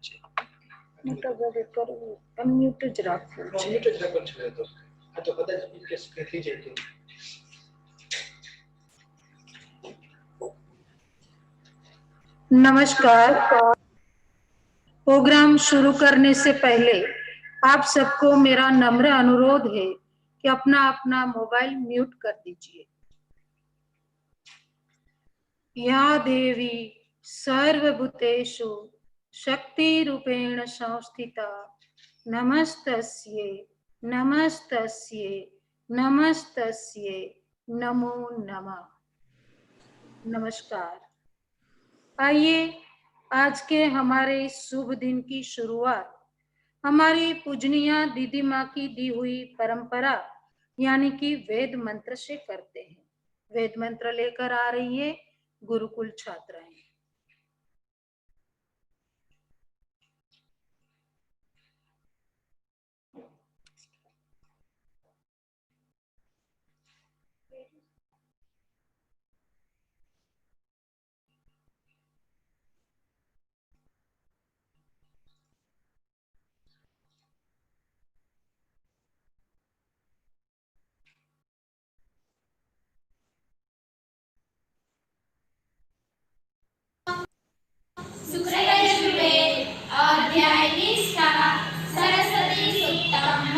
છે મોટા ભાગે કરવું અનમ્યુટ જ રાખવું છે. અનમ્યુટ જ રાખવું છે તો આ તો કદાચ ઇનકેસ થઈ જાય તો. नमस्कार। प्रोग्राम शुरू करने से पहले आप सबको मेरा नम्र अनुरोध है कि अपना अपना मोबाइल म्यूट कर दीजिए। या देवी सर्वभूतेषु शक्ति रूपेण संस्थिता नमस्तस्यै नमस्तस्यै नमस्तस्यै नमो नमः। नमस्कार। आइए आज के हमारे इस शुभ दिन की शुरुआत हमारी पूजनीय दीदी माँ की दी हुई परंपरा यानी कि वेद मंत्र से करते हैं। वेद मंत्र लेकर आ रही है गुरुकुल छात्राएं। अध्याय निष्ठा सरस्वती सुत्तम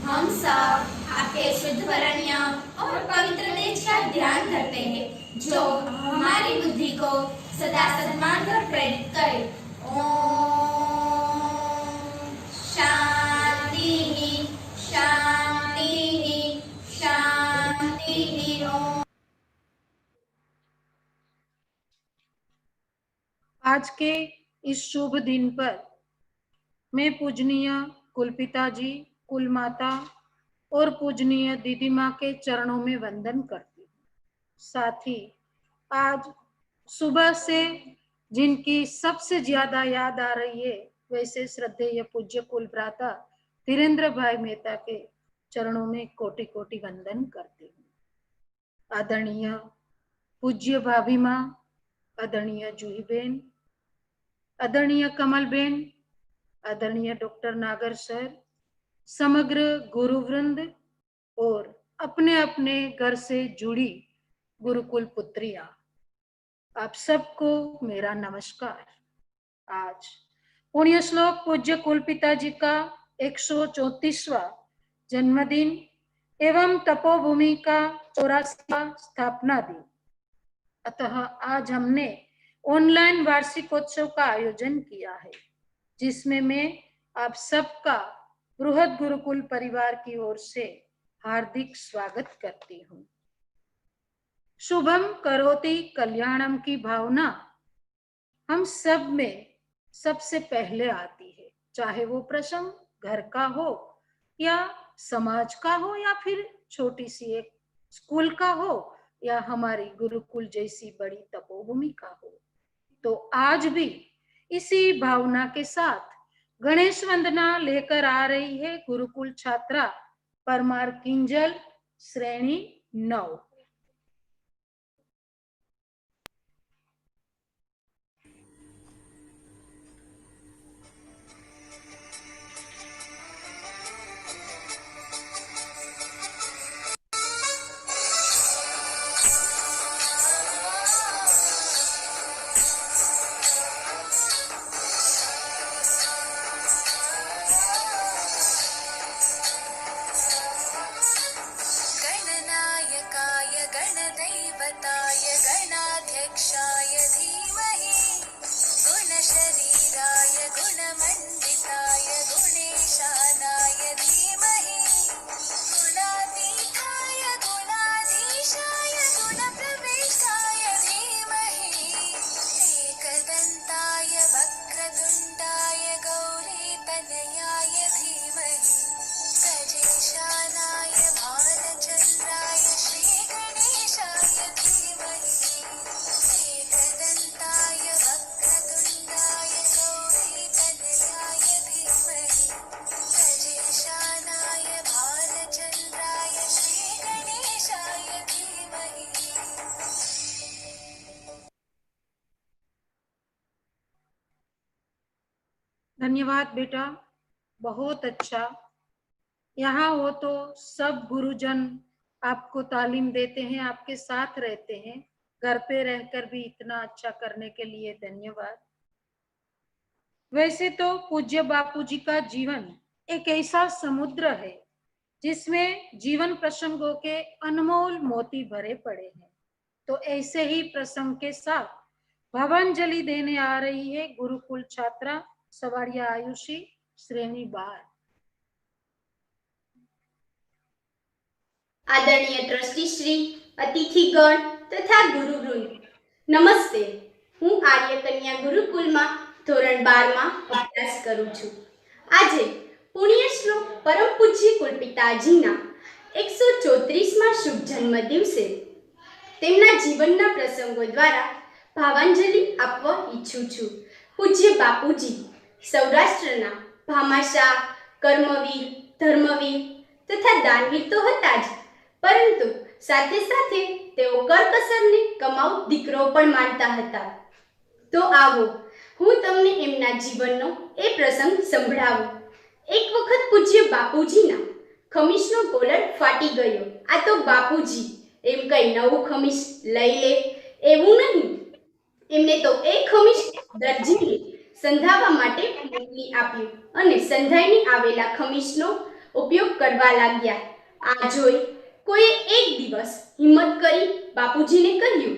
हम सब आपके शुद्ध वरण्य और पवित्र तेज का ध्यान करते हैं जो हमारी बुद्धि को सदा सन्मान कर प्रेरित करे। ओम शांति शांति शांति। ओम। आज के इस शुभ दिन पर मैं पूजनीय कुलपिता जी, कुल माता और पूजनीय दीदी माँ के चरणों में वंदन करती हूँ। साथ ही आज सुबह से जिनकी सबसे ज्यादा याद आ रही है वैसे श्रद्धेय पूज्य कुल भ्राता धीरेन्द्र भाई मेहता के चरणों में कोटि कोटि वंदन करती हूँ। आदरणीय पूज्य भाभी माँ, आदरणीय जूही बेन, आदरणीय कमल बेन, आदरणीय डॉक्टर नागर सर, समग्र गुरुवृंद और अपने अपने घर से जुड़ी गुरुकुल पुत्रियां, आप सबको मेरा नमस्कार। आज पुण्य श्लोक पूज्य कुलपिता जी का 134वां जन्मदिन एवं तपोभूमि का 84वां स्थापना दिन, अतः आज हमने ऑनलाइन वार्षिकोत्सव का आयोजन किया है जिसमें मैं आप सबका बृहद गुरुकुल परिवार की ओर से हार्दिक स्वागत करती हूँ। शुभम करोति कल्याणम की भावना हम सब में सबसे पहले आती है, चाहे वो प्रसंग घर का हो या समाज का हो या फिर छोटी सी एक स्कूल का हो या हमारी गुरुकुल जैसी बड़ी तपोभूमि का हो। तो आज भी इसी भावना के साथ गणेश वंदना लेकर आ रही है गुरुकुल छात्रा परमार किंजल श्रेणी 9। गणनायकाय गणदैवताय गणाध्यक्षाय धीमहि गुणशरीराय गुणमण्डिताय गुणेशानाय धीमहि गुणातीताय गुणाधीशाय गुणप्रविष्टाय धीमहि एकदन्ताय वक्रतुण्डाय गौरीतनयाय धीमहि गजेशानाय भालचन्द्राय श्रीगणेशाय धीमहि एकदन्ताय वक्रतुण्डाय गौरीतनयाय धीमहि गजेशानाय भालचन्द्राय श्रीगणेशाय धीमहि। धन्यवाद बेटा, बहुत अच्छा। यहाँ हो तो सब गुरुजन आपको तालीम देते हैं, आपके साथ रहते हैं। घर पे रहकर भी इतना अच्छा करने के लिए धन्यवाद। वैसे तो पूज्य बापूजी का जीवन एक ऐसा समुद्र है जिसमें जीवन प्रसंगों के अनमोल मोती भरे पड़े हैं। तो ऐसे ही प्रसंग के साथ भावांजलि देने आ रही है गुरुकुल छात्रा सवाड़िया आयुषी श्रेणी 12। आदरणीय ट्रस्टी श्री, अतिथिगण तथा गुरुवृंद, नमस्ते। હું આર્ય કન્યા ગુરુકુલમાં ધોરણ 12માં અભ્યાસ કરું છું। આજે પુણ્ય શ્લોક પરમ પૂજ્ય કુલપિતાજીના 134માં શુભ જન્મ દિવસે તેમના જીવનના પ્રસંગો દ્વારા ભાવાંજલિ આપવા ઈચ્છું છું। પૂજ્ય બાપુજી સૌરાષ્ટ્રના ભામાશાહ, કર્મવીર, ધર્મવીર તથા દાનવીર તો હતા જ, પરંતુ સાથે સાથે તેઓ કરકસરને કમાઉ દીકરો પણ માનતા હતા। તો આવો હું તમને એમના જીવનનો એ પ્રસંગ સંભળાવું। એક વખત પૂજ્ય બાપુજીના ખમીસનો કોલર ફાટી ગયો। આ તો બાપુજી એમ કઈ નવું ખમીસ લઈ લે એવું નહીં, એમને તો એ ખમીસ દરજીને સંધાવા માટે મોકલી આપ્યું અને સંધાઈને આવેલા ખમીસનો ઉપયોગ કરવા લાગ્યા। આ જોઈ કોઈએ એક દિવસ હિંમત કરી બાપુજીને કહ્યું,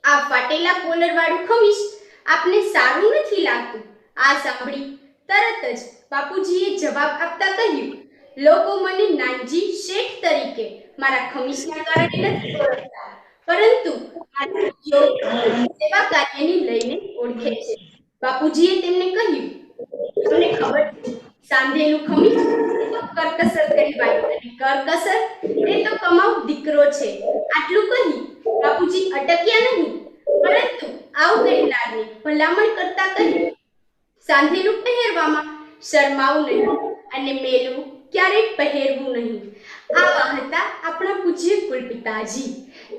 આ ફાટેલા કોલરવાળું ખમીસ આપને સારું નથી લાગતું। આ સાંભળી તરત જ બાપુજીએ જવાબ આપતા કહ્યું, લોકો મને નાનજી શેઠ તરીકે મારા ખમીસના કારણે નથી ઓળખતા, પરંતુ મારા સેવા કાર્યને લઈને ઓળખે છે। બાપુજીએ તેમને કહ્યું, તમને ખબર છે સાંધેલું ખમીસ એ તો કરકસર કહેવાય અને કરકસર એ તો કમાઉ દીકરો છે। આટલું કહી બાપુજી અટક્યા નહીં, પરંતુ આવું કહેનારને ભલામણ કરતા કહ્યું, સાંધેલું પહેરવામાં શરમાવું નહીં અને મેલું ક્યારેય પહેરવું નહીં। આવા હતા આપણા પૂજ્ય કુલપિતાજી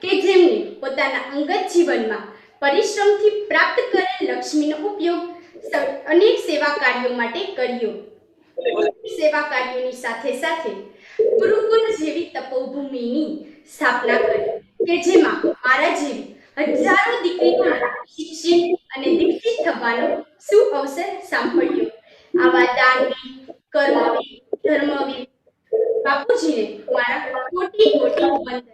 કે જેમને પોતાના અંગત જીવનમાં પરિશ્રમથી પ્રાપ્ત કરેલ લક્ષ્મીનો ઉપયોગ અનેક સેવા કાર્યો માટે કર્યો। સેવા કાર્યોની સાથે સાથે ગુરુકુલ જેવી તપોભૂમિની સ્થાપના કરી કે જેમાં મારા જેવી હજારો દીકરીઓને શિક્ષિત અને દીક્ષિત થવાનો સુઅવસર સાંપડ્યો। આવા દાનવીર, કર્મવીર, ધર્મવીર બાપુજીને મારા કોટી કોટી વંદન।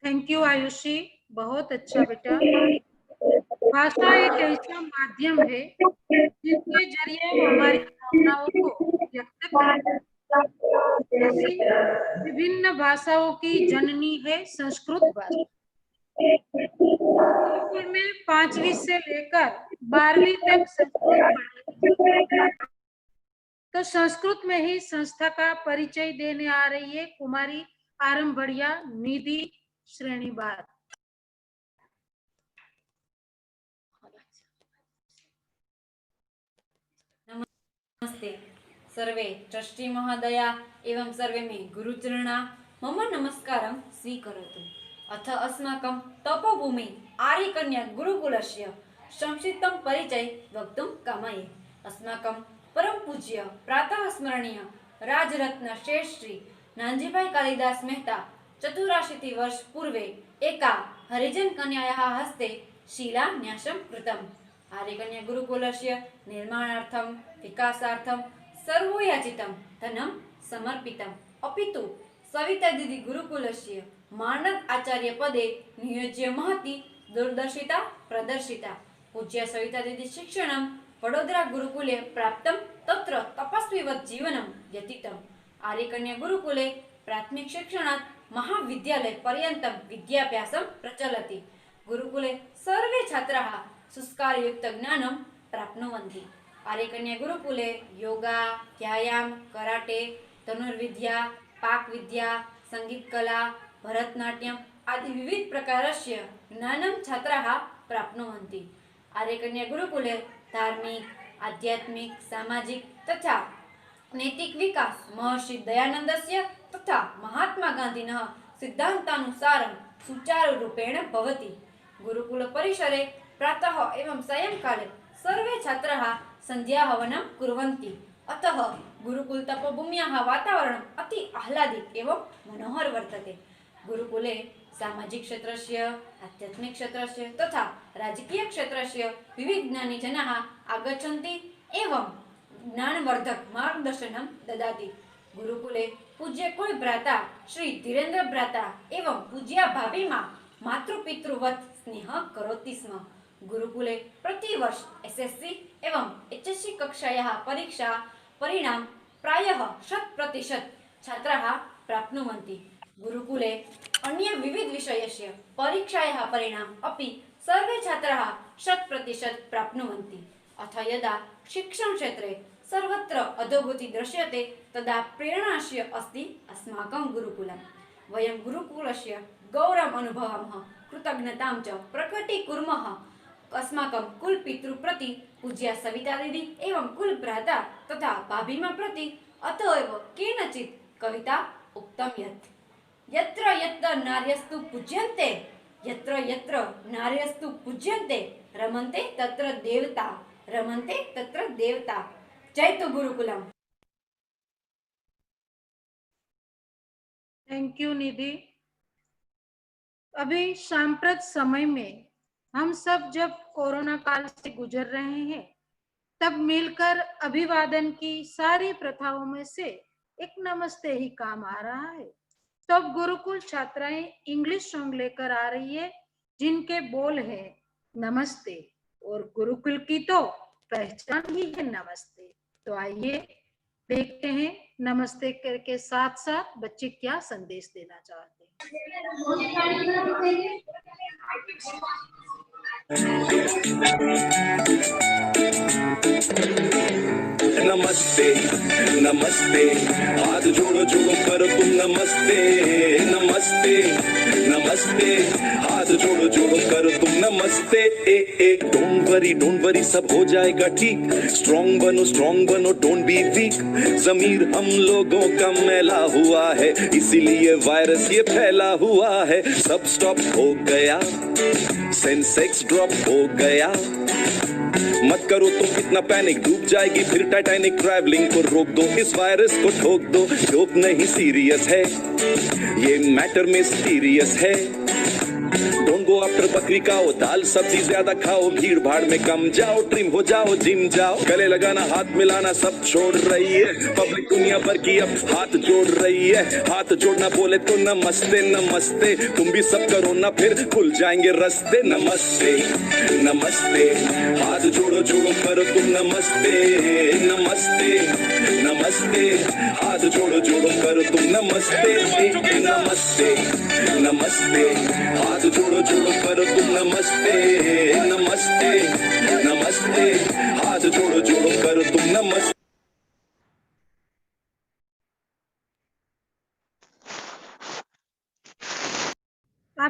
थैंक यू आयुषी, बहुत अच्छा बेटा। भाषा एक ऐसा माध्यम है जिसके जरिए हम हमारी भावनाओं को व्यक्त करते हैं। ऐसी विभिन्न भाषाओं की जननी है संस्कृत भाषा। गुरुकुल में 5वीं से लेकर 12वीं तक संस्कृत पढ़ाई। तो संस्कृत में ही संस्था का परिचय देने आ रही है कुमारी आरंभड़िया निधि श्रेणीवार। नमस्ते सर्वे ट्रस्टी महोदया एवं सर्वे मे गुरुचरणा मम नमस्कारं स्वीकरोतु। अथ अस्माकं तपोभूमि आर्यकन्या गुरुकुलस्य संक्षिप्तं परिचय वक्तुं कामये। अस्माकं परम पूज्य प्रातः स्मरणीय राजरत्न श्रेष्ठ श्री नानजीभाई कालिदास मेहता 84 वर्ष पूर्वे एका हरिजन कन्यायाः हस्ते शिलान्यासं कृतम्। आर्यकन्या गुरुकुलस्य निर्माणार्थं विकासार्थं सर्वयाचितं धनं समर्पितम्। अपितु सविता दीदी गुरुकुलस्य मानद आचार्य पदे नियोज्य महती दूरदर्शिता प्रदर्शिता। पूज्य सविता दीदी शिक्षणं वडोदरा गुरुकुले प्राप्तं, तत्र तपस्विवत् जीवनं व्यतीतम्। आर्यकन्या गुरुकुले प्राथमिक शिक्षणात् महाविद्यालय पर्यन्तं विद्याभ्यासं प्रचलति। गुरुकुले सर्वे छात्राः संस्कारयुक्त ज्ञानं प्राप्नुवन्ति। आर्यकन्या गुरुकुले योगा, व्यायाम, कराटे, धनुर्विद्या, पाकविद्या, संगीतकला, भरतनाट्यम आदि विविध प्रकारस्य ज्ञानं छात्राः प्राप्नुवन्ति। आर्यकन्या गुरुकुले धार्मिक, आध्यात्मिक, सामाजिक तथा नैतिक विकास महर्षि दयानन्दस्य तथा महात्मा गान्धिनः सिद्धान्तानुसारं सुचारुरूपेण भवति। गुरुकुल परिसरे प्रातः एवं सायंकाले सर्वे छात्राः सन्ध्याहवनं कुर्वन्ति। अतः गुरुकुल तपोभूम्याः वातावरणम् अति आह्लादिक एवं मनोहर वर्तते। गुरुकुले सामाजिक क्षेत्रस्य, आध्यात्मिक क्षेत्रस्य तथा राजकीय क्षेत्रस्य विविध ज्ञानी जनाः आगच्छन्ति एवं ज्ञानवर्धक मार्गदर्शनं ददाति। गुरुकुले पूज्य कुल भ्राता श्री धीरेन्द्र भ्राता एवं पूज्या भाभी माँ मातृपितृवत् स्नेह करोति स्म। गुरुकुले प्रतिवर्ष एसएससी एवं एचएससी कक्षायाः परीक्षा परिणाम प्रायः 100% छात्राः प्राप्नुवन्ति। गुरुकुले अन्य विविध विषयस्य परीक्षायाः परिणाम अपि सर्वे छात्राः 100% प्राप्नुवन्ति। अथ यदा शिक्षण क्षेत्रे सर्वत्र अधोगति दृश्यते तदा प्रेरणास्य अस्ति अस्माकं गुरुकुलम्। वयं गुरुकुलस्य गौरवम् अनुभवामः, कृतज्ञतां च प्रकटीकुर्मः अस्माकं कुलपितृ प्रति पूज्या सविता दीदी एवं कुल भ्राता तथा भाभीमा प्रति। अतः एव केनचित् कविता उक्तं यत्र यत्र नार्यस्तु पूज्यन्ते, यत्र यत्र नार्यस्तु पूज्यन्ते, रमन्ते तत्र देवता, रमन्ते तत्र देवता। जय तो गुरुकुलम। थैंक यू निधि। अभी सांप्रत समय में हम सब जब कोरोना काल से गुजर रहे हैं, तब मिलकर अभिवादन की सारी प्रथाओं में से एक नमस्ते ही काम आ रहा है। तो अब गुरुकुल छात्राएं इंग्लिश सॉन्ग लेकर आ रही है जिनके बोल है नमस्ते, और गुरुकुल की तो पहचान ही है नमस्ते। तो आइए देखते हैं नमस्ते के साथ साथ बच्चे क्या संदेश देना चाहते हैं। नमस्ते नमस्ते, हाथ जोड़ो जोड़ो करो तुम नमस्ते, नमस्ते नमस्ते, हाथ जोड़ो जोड़ो करो तुम नमस्ते। ए डोंट वरी सब हो जाएगा ठीक, स्ट्रॉन्ग बनो डोंट बी वीक। जमीर हम लोगों का मैला हुआ है, इसीलिए वायरस ये फैला हुआ है। सब स्टॉप हो गया, सेंसेक्स ड्रॉप हो गया, मत करो तो कितना पैनिक, डूब जाएगी फिर टाइटैनिक। ट्रैवलिंग को रोक दो, इस वायरस को ठोक दो, जोक नहीं सीरियस है, ये मैटर में सीरियस है। डोंट गो आफ्टर बकरी खाओ, दाल सब्जी ज्यादा खाओ, भीड़ भाड़ में कम जाओ, ट्रिम हो जाओ, जिम जाओ। गले लगाना हाथ मिलाना सब छोड़ रही है, पब्लिक दुनिया भर की अब हाथ जोड़ रही है। हाथ जोड़ना बोले तो नमस्ते नमस्ते, तुम भी सब करो ना फिर खुल जाएंगे रास्ते। नमस्ते नमस्ते, हाथ जोड़ो जोड़ो करो तुम नमस्ते, नमस्ते नमस्ते, हाथ जोड़ो जोड़ो करो तुम नमस्ते, नमस्ते नमस्ते, हाथ जोड़ो जोड़ो करो तुम नमस्ते, नमस्ते नमस्ते, हाथ जोड़ो जोड़ो करो तुम नमस्ते।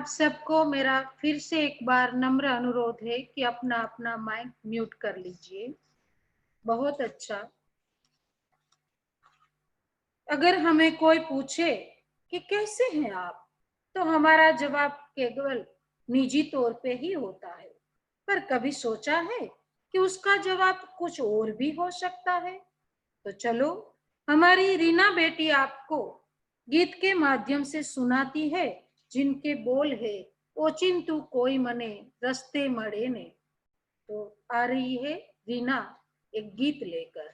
आप सबको मेरा फिर से एक बार नम्र अनुरोध है कि अपना अपना माइक म्यूट कर लीजिए। बहुत अच्छा। अगर हमें कोई पूछे कि कैसे हैं आप, तो हमारा जवाब केवल निजी तौर पे ही होता है, पर कभी सोचा है कि उसका जवाब कुछ और भी हो सकता है? तो चलो, हमारी रीना बेटी आपको गीत के माध्यम से सुनाती है, जिनके बोल है ओचिंतु कोई मने रस्ते मड़े ने। तो आ रही है रीना एक गीत लेकर।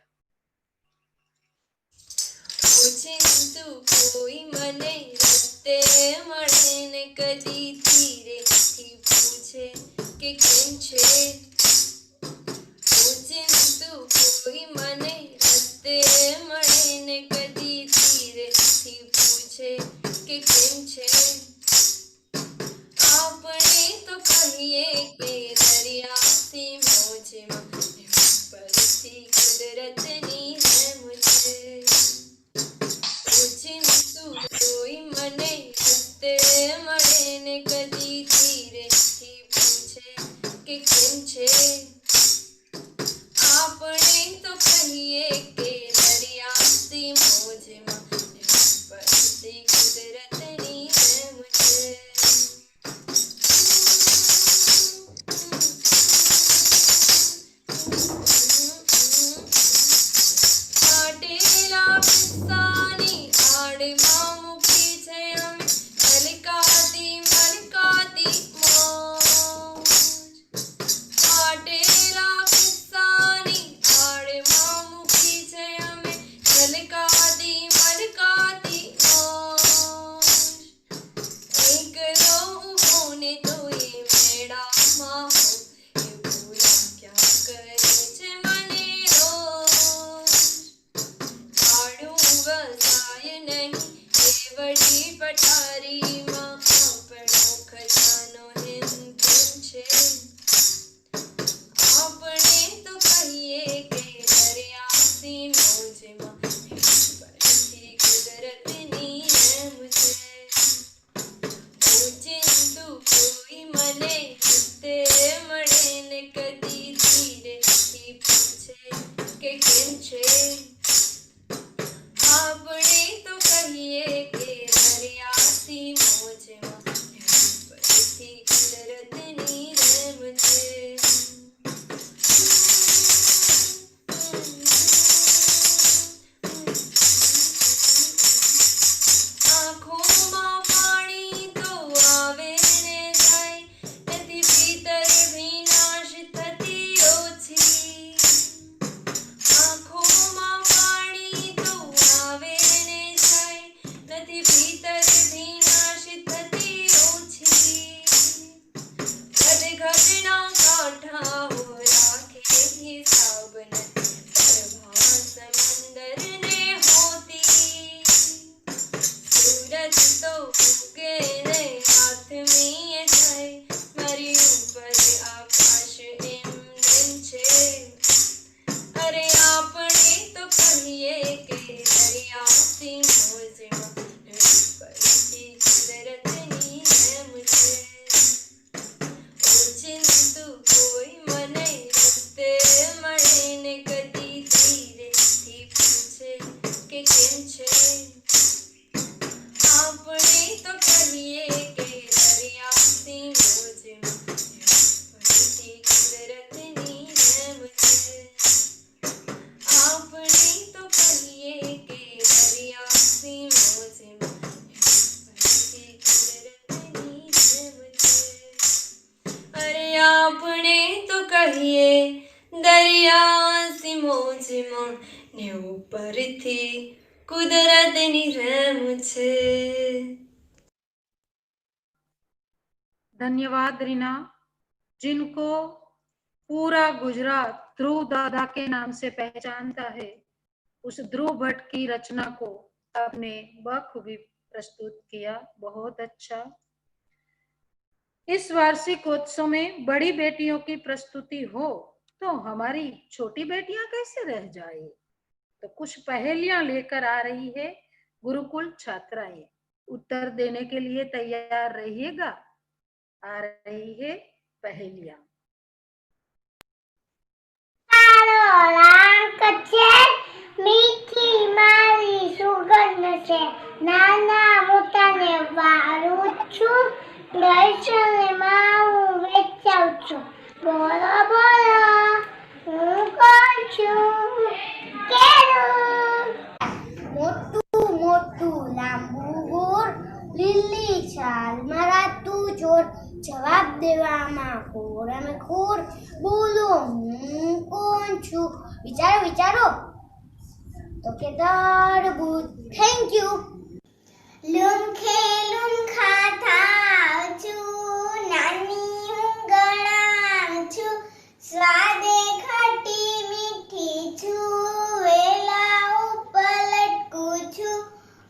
ઓચિંતું કોઈ મને રસ્તે મળે ને કદી ધીરેથી પૂછે કે કેમ છે. ઓચિંતું કોઈ મને રસ્તે મળે ને કદી ધીરેથી પૂછે કે કેમ છે. આપણે તો કહીએ કે દરિયાથી મોજમાં પરથી કુદરતની રહેમ છે. ઓચિંતું કોઈ મને રસ્તે મળે ને કદી ધીરેથી પૂછે કે કેમ છે. આપણે તો કહીએ કે દરિયાથી મોજમાં પરથી કુદરતની રહેમ છે. ફાટેલા કિસ્સાની આડમાં મૂકી છે અમે મલકાતી મલકાતી મોજ. ફાટેલા કિસ્સાની આડમાં મૂકી છે અમે મલકાતી મલકાતી મોજ. એકલો ઊભો ને તોય મેળામાં હોઉં એ ભૂલા ક્યાં કરે છે મને રોજ. ભાડું વસાય નહીં એ વળી પટારીમાં આપણો ખજાનો હેમ કેમ છે. આપણે તો કહીએ કે દરિયાથી મોજમાં પરથી કુદરતની રહેમ છે. ઓચિંતું કોઈ મને રસ્તે મળે ને કદી ધીરેથી પૂછે કે કેમ છે. આપણે તો કહીએ કે દરિયાથી મોજમાં પરથી કુદરતની રહેમ છે. આંખોમાં પાણી તો આવે ને જાય, નથી ભીતર ભીનાશ થતી ઓછી. આંખોમાં પાણી તો આવે ને જાય, નથી ભીતર ભીનાશ થતી ઓછી. ઘટના કાંઠાઓ રાખે હિસાબ નથી પ્રભા સમંદરને હોતી. સૂરજ તો ઉગે ને હાથમી જાય, મારી ઉપર આકાશ એમ નેમ છે. અરે આપણે તો કહીએ કે દરિયાથી મોજમાં પરથી કુદરતની રહેમ છે. ઓચિંતું કોઈ મને રસ્તે મળે ને કદી ધીરેથી પૂછે કે કેમ છે. આપણે તો કહીએ કે દરિયાથી મોજમાં પરથી કુદરતની રહેમ છે. આપણે તો કહીએ કે દરિયાથી મોજમાં પરથી કુદરતની રહેમ છે. અરે આપણે તો કહીએ દરિયાથી મોજમાં ને ઉપરથી કુદરતની રહેમ છે. धन्यवाद रीना, जिनको पूरा गुजरात ध्रुव दादा के नाम से पहचानता है, उस ध्रुव भट्ट की रचना को आपने बखूबी प्रस्तुत किया। बहुत अच्छा। इस वार्षिक उत्सव में बड़ी बेटियों की प्रस्तुति हो तो हमारी छोटी बेटियां कैसे रह जाए? तो कुछ पहेलियां लेकर आ रही है गुरुकुल छात्राएं। उत्तर देने के लिए तैयार रहिएगा। आ रही है पहेलियां। મીઠી મારી સુગંધ છે નાના મોટાને વારું છું દર્શનમાં હું વેચાઉં છું બોલો બોલો હું કોણ છું કેરું મોટું મોટું લાંબુ ગોળ લીલી છાલ મરાતું જોર જવાબ દેવામાં ખોરામે ખોર બોલો હું કોણ છું વિચારો વિચારો તો કે તરબૂચ થેન્ક યુ લુમખે લુમખા થાવ છું નાની હું ગણામ છું સ્વાદે ખટી મીઠી છું વેલા ઉપર લટકું છું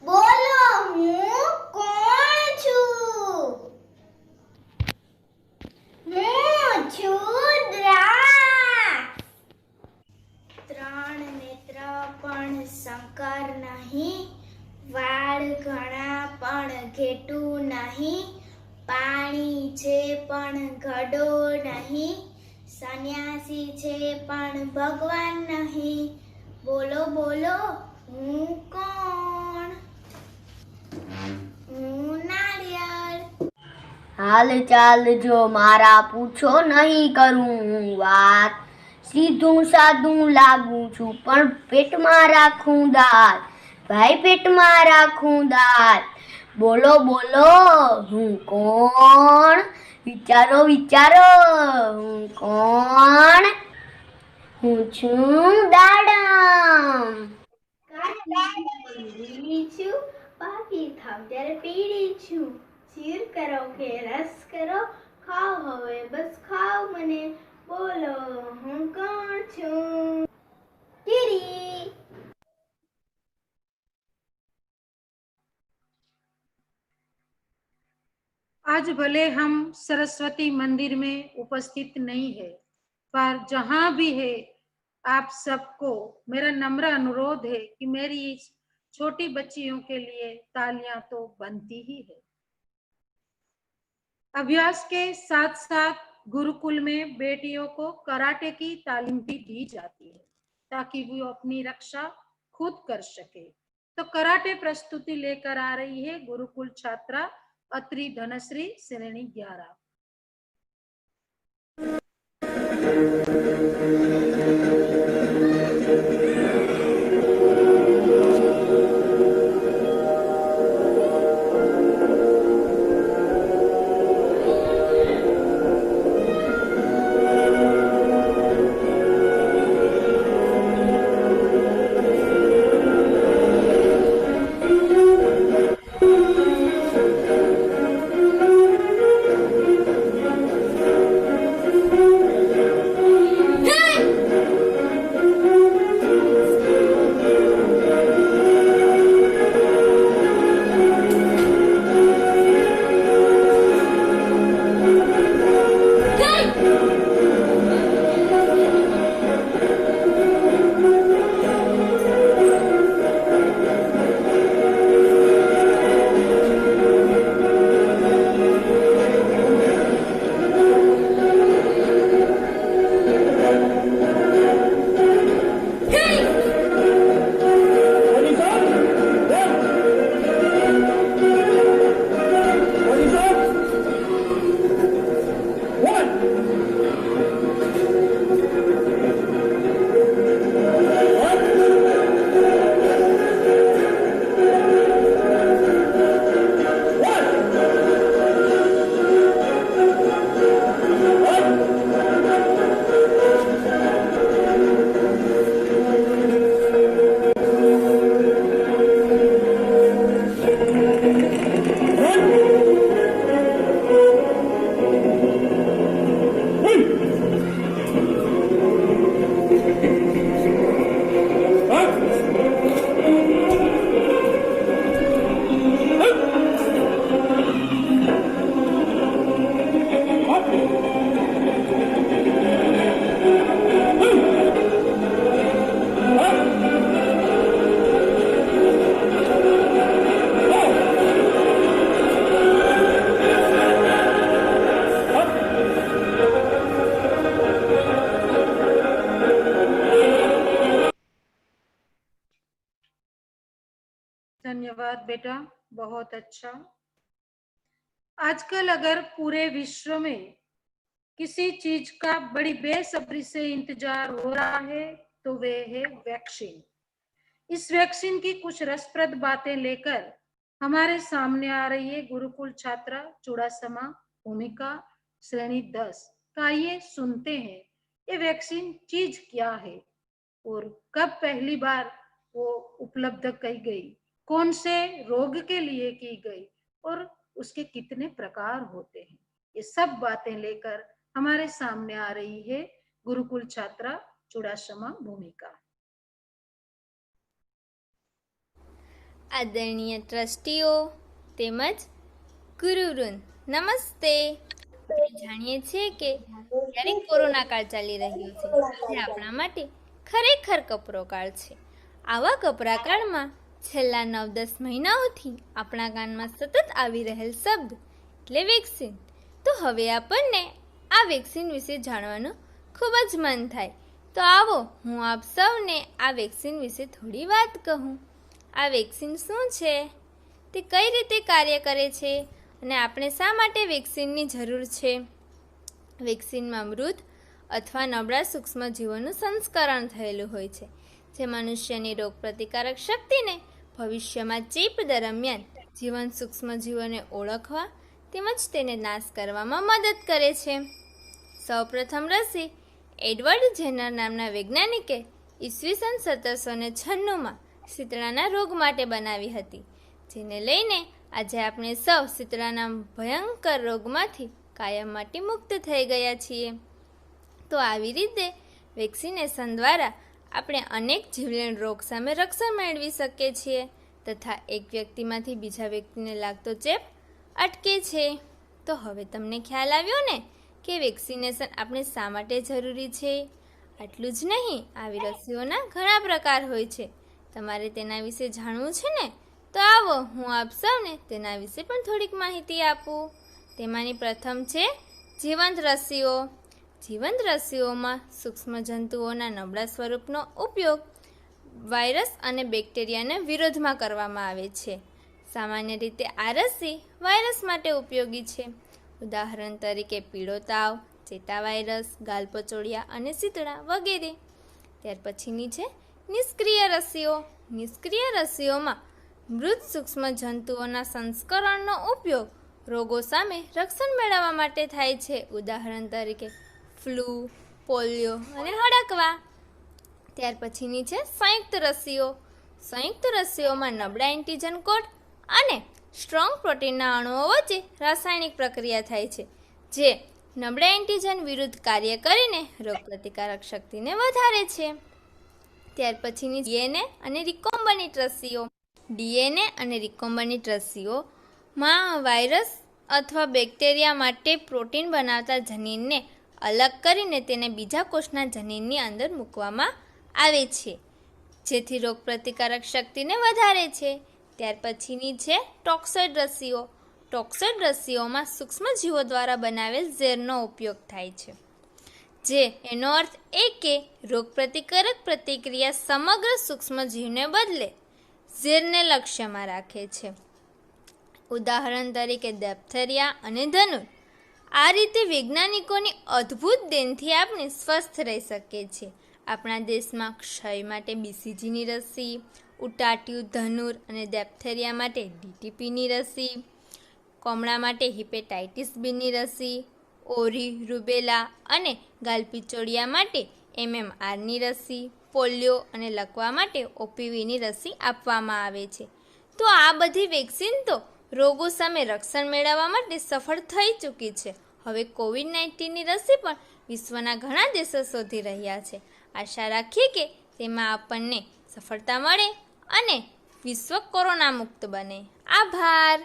બોલો હું કોણ છું હું છું દ્રાક્ષ ત્રણ નેત્ર પણ શંકર નહીં વાળ ઘણા પણ ઘેટું નહીં પાણી છે પણ ઘડો નહીં સન્યાસી છે પણ ભગવાન નહીં બોલો બોલો હું કોણ હું નારિયેળ હાલ ચાલ જો મારા પૂછો નહીં કરું હું વાત સીધું સાધું લાગું છું પણ પેટમાં રાખું દાળ ભાઈ પેટમાં રાખું દાળ બોલો બોલો હું કોણ વિચારો વિચારો હું કોણ હું છું દાડમ લીલી છું પાકી થાવ ત્યારે પીળી છું ચીર કરો કે રસ કરો ખાઓ હવે બસ ખાઓ મને બોલો હું કોણ છું કીડી आज भले हम सरस्वती मंदिर में उपस्थित नहीं है, पर जहां भी है आप सबको मेरा नम्र अनुरोध है कि मेरी इस छोटी बच्चियों के लिए तालियां तो बनती ही है। अभ्यास के साथ साथ गुरुकुल में बेटियों को कराटे की तालीम भी दी जाती है ताकि वो अपनी रक्षा खुद कर सके। तो कराटे प्रस्तुति लेकर आ रही है गुरुकुल छात्रा अत्रि धनश्री श्रेणी 11। धन्यवाद बेटा, बहुत अच्छा। आजकल अगर पूरे विश्व में किसी चीज का बड़ी बेसब्री से इंतजार हो रहा है तो वे है वैक्सीन। इस वैक्सीन की कुछ रसप्रद बातें लेकर हमारे सामने आ रही है गुरुकुल छात्रा चुड़ासमा भूमिका श्रेणी 10 का। ये सुनते हैं ये वैक्सीन चीज क्या है और कब पहली बार वो उपलब्ध की गई, कौन से रोग के लिए की गई और उसके कितने प्रकार होते हैं। ये सब बातें लेकर हमारे सामने आ रही है गुरुकुल छात्रा चुड़ासमा भूमिका। આદરણીય ટ્રસ્ટીઓ તેમજ ગુરુવૃંદ, નમસ્તે. આપણે જાણીએ છીએ કે ત્યારે કોરોના કાળ ચાલી રહ્યો છે, જે આપણા માટે ખરેખર કપરો કાળ છે. આવા કપરા કાળમાં છેલ્લા 9-10 મહિનાઓથી આપણા કાનમાં સતત આવી રહેલ શબ્દ એટલે વેક્સિન. તો હવે આપણને આ વેક્સિન વિશે જાણવાનું ખૂબ જ મન થાય. તો આવો હું આપ સૌને આ વેક્સિન વિશે થોડી વાત કહું. આ વેક્સિન શું છે, તે કઈ રીતે કાર્ય કરે છે અને આપણે શા માટે વેક્સિનની જરૂર છે. વેક્સિનમાં મૃત અથવા નબળા સૂક્ષ્મજીવોનું સંસ્કરણ થયેલું હોય છે, જે મનુષ્યની રોગપ્રતિકારક શક્તિને ભવિષ્યમાં ચેપ દરમિયાન જીવંત સૂક્ષ્મજીવોને ઓળખવા તેમજ તેને નાશ કરવામાં મદદ કરે છે. સૌપ્રથમ રસી એડવર્ડ જેનર નામના વૈજ્ઞાનિકે ઈસવીસન 1796માં શીતળાના રોગ માટે બનાવી હતી, જેને લઈને આજે આપણે સૌ શીતળાના ભયંકર રોગમાંથી કાયમ માટે મુક્ત થઈ ગયા છીએ. તો આવી રીતે વેક્સિનેશન દ્વારા આપણે અનેક જીવલેણ રોગ સામે રક્ષણ મેળવી શકીએ છીએ તથા એક વ્યક્તિમાંથી બીજા વ્યક્તિને લાગતો ચેપ અટકે છે. તો હવે તમને ખ્યાલ આવ્યો ને કે વેક્સિનેશન આપણે શા માટે જરૂરી છે. આટલું જ નહીં, આવી રસીઓના ઘણા પ્રકાર હોય છે. તમારે તેના વિશે જાણવું છે ને, તો આવો હું આપ સૌને તેના વિશે પણ થોડીક માહિતી આપું. તેમાંની પ્રથમ છે જીવંત રસીઓ. જીવંત રસીઓમાં સૂક્ષ્મજંતુઓના નબળા સ્વરૂપનો ઉપયોગ વાયરસ અને બેક્ટેરિયાના વિરોધમાં કરવામાં આવે છે. સામાન્ય રીતે આ રસી વાયરસ માટે ઉપયોગી છે. ઉદાહરણ તરીકે પીળો તાવ, ચેતા વાયરસ, ગાલપચોળિયા અને શીતળા વગેરે. ત્યાર પછીની છે નિષ્ક્રિય રસીઓ. નિષ્ક્રિય રસીઓમાં મૃત સૂક્ષ્મ જંતુઓના સંસ્કરણનો ઉપયોગ રોગો સામે રક્ષણ મેળવવા માટે થાય છે. ઉદાહરણ તરીકે ફ્લૂ, પોલિયો અને હડકવા. ત્યાર પછીની છે સંયુક્ત રસીઓ. સંયુક્ત રસીઓમાં નબળા એન્ટીજન કોડ અને સ્ટ્રોંગ પ્રોટીનના અણુઓ વચ્ચે રાસાયણિક પ્રક્રિયા થાય છે, જે નબળા એન્ટીજન વિરુદ્ધ કાર્ય કરીને રોગપ્રતિકારક શક્તિને વધારે છે. ત્યાર પછીની ડીએનએ અને રિકોમ્બિનેન્ટ રસીઓ. ડીએનએ અને રિકોમ્બિનેન્ટ રસીઓમાં વાયરસ અથવા બેક્ટેરિયા માટે પ્રોટીન બનાવતા જનીનને અલગ કરીને તેને બીજા કોષના જનીનની અંદર મૂકવામાં આવે છે, જેથી રોગપ્રતિકારક શક્તિને વધારે છે. ત્યાર પછીની છે ટોક્સોઇડ રસીઓ. ટોક્સોઇડ રસીઓમાં સૂક્ષ્મજીવો દ્વારા બનાવેલ ઝેરનો ઉપયોગ થાય છે, જે એનો અર્થ એ કે રોગપ્રતિકારક પ્રતિક્રિયા સમગ્ર સૂક્ષ્મજીવને બદલે ઝેરને લક્ષ્યમાં રાખે છે. ઉદાહરણ તરીકે બેક્ટેરિયા અને ધનુર. આ રીતે વૈજ્ઞાનિકોની અદ્ભુત દેનથી આપણે સ્વસ્થ રહી શકીએ છીએ. આપણા દેશમાં ક્ષય માટે બીસીજીની રસી, ઉટાટ્યું, ધનુર અને બેક્ટેરિયા માટે ડીટીપીની રસી, કોમળા માટે હિપેટાઇટિસ બીની રસી, ઓરી, રૂબેલા અને ગાલપીચોળિયા માટે એમએમઆરની રસી, પોલિયો અને લકવા માટે ઓપીવીની રસી આપવામાં આવે છે. તો આ બધી વેક્સિન તો રોગો સામે રક્ષણ મેળવવા માટે સફળ થઈ ચૂકી છે. હવે કોવિડ-19ની રસી પણ વિશ્વના ઘણા દેશો શોધી રહ્યા છે. આશા રાખીએ કે તેમાં આપણને સફળતા મળે અને વિશ્વ કોરોના મુક્ત બને. આભાર.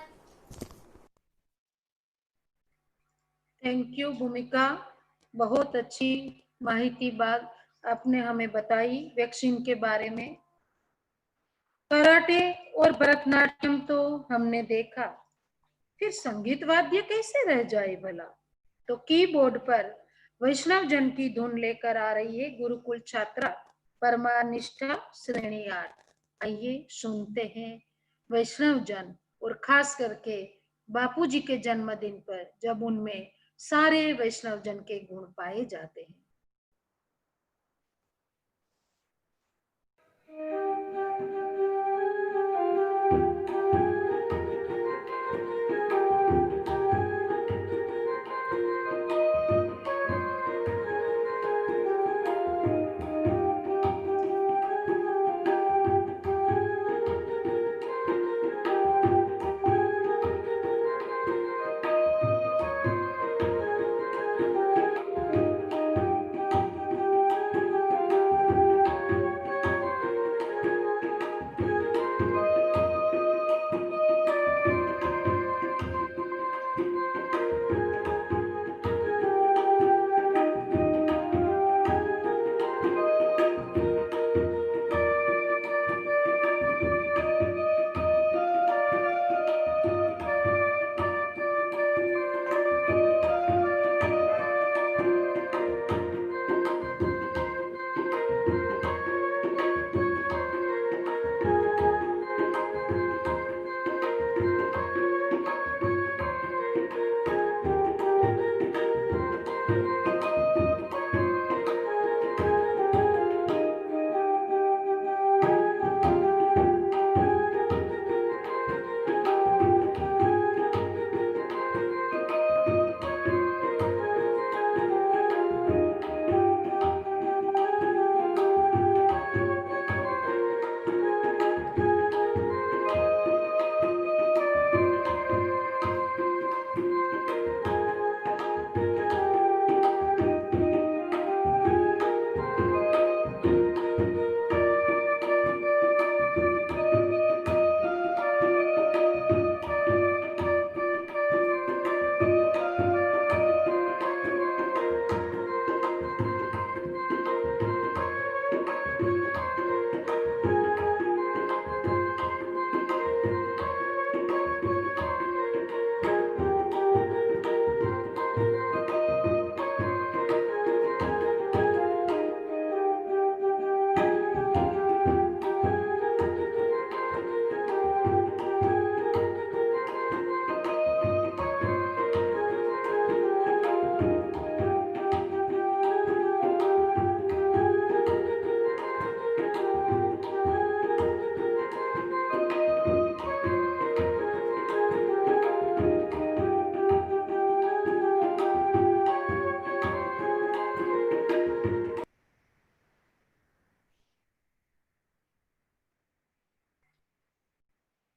थैंक यू भूमिका, बहुत अच्छी माहिती बात आपने हमें बताई वैक्सीन के बारे में. कराटे और भरतनाट्यम तो हमने देखा, फिर संगीत वाद्य कैसे रह जाए भला. तो कीबोर्ड पर वैष्णव जन की धुन लेकर आ रही है गुरुकुल छात्रा परमानिष्ठा श्रेणी 8. आइए सुनते हैं वैष्णव जन और खास करके बापूजी के जन्मदिन पर जब उनमें सारे वैष्णव जन के गुण पाए जाते हैं।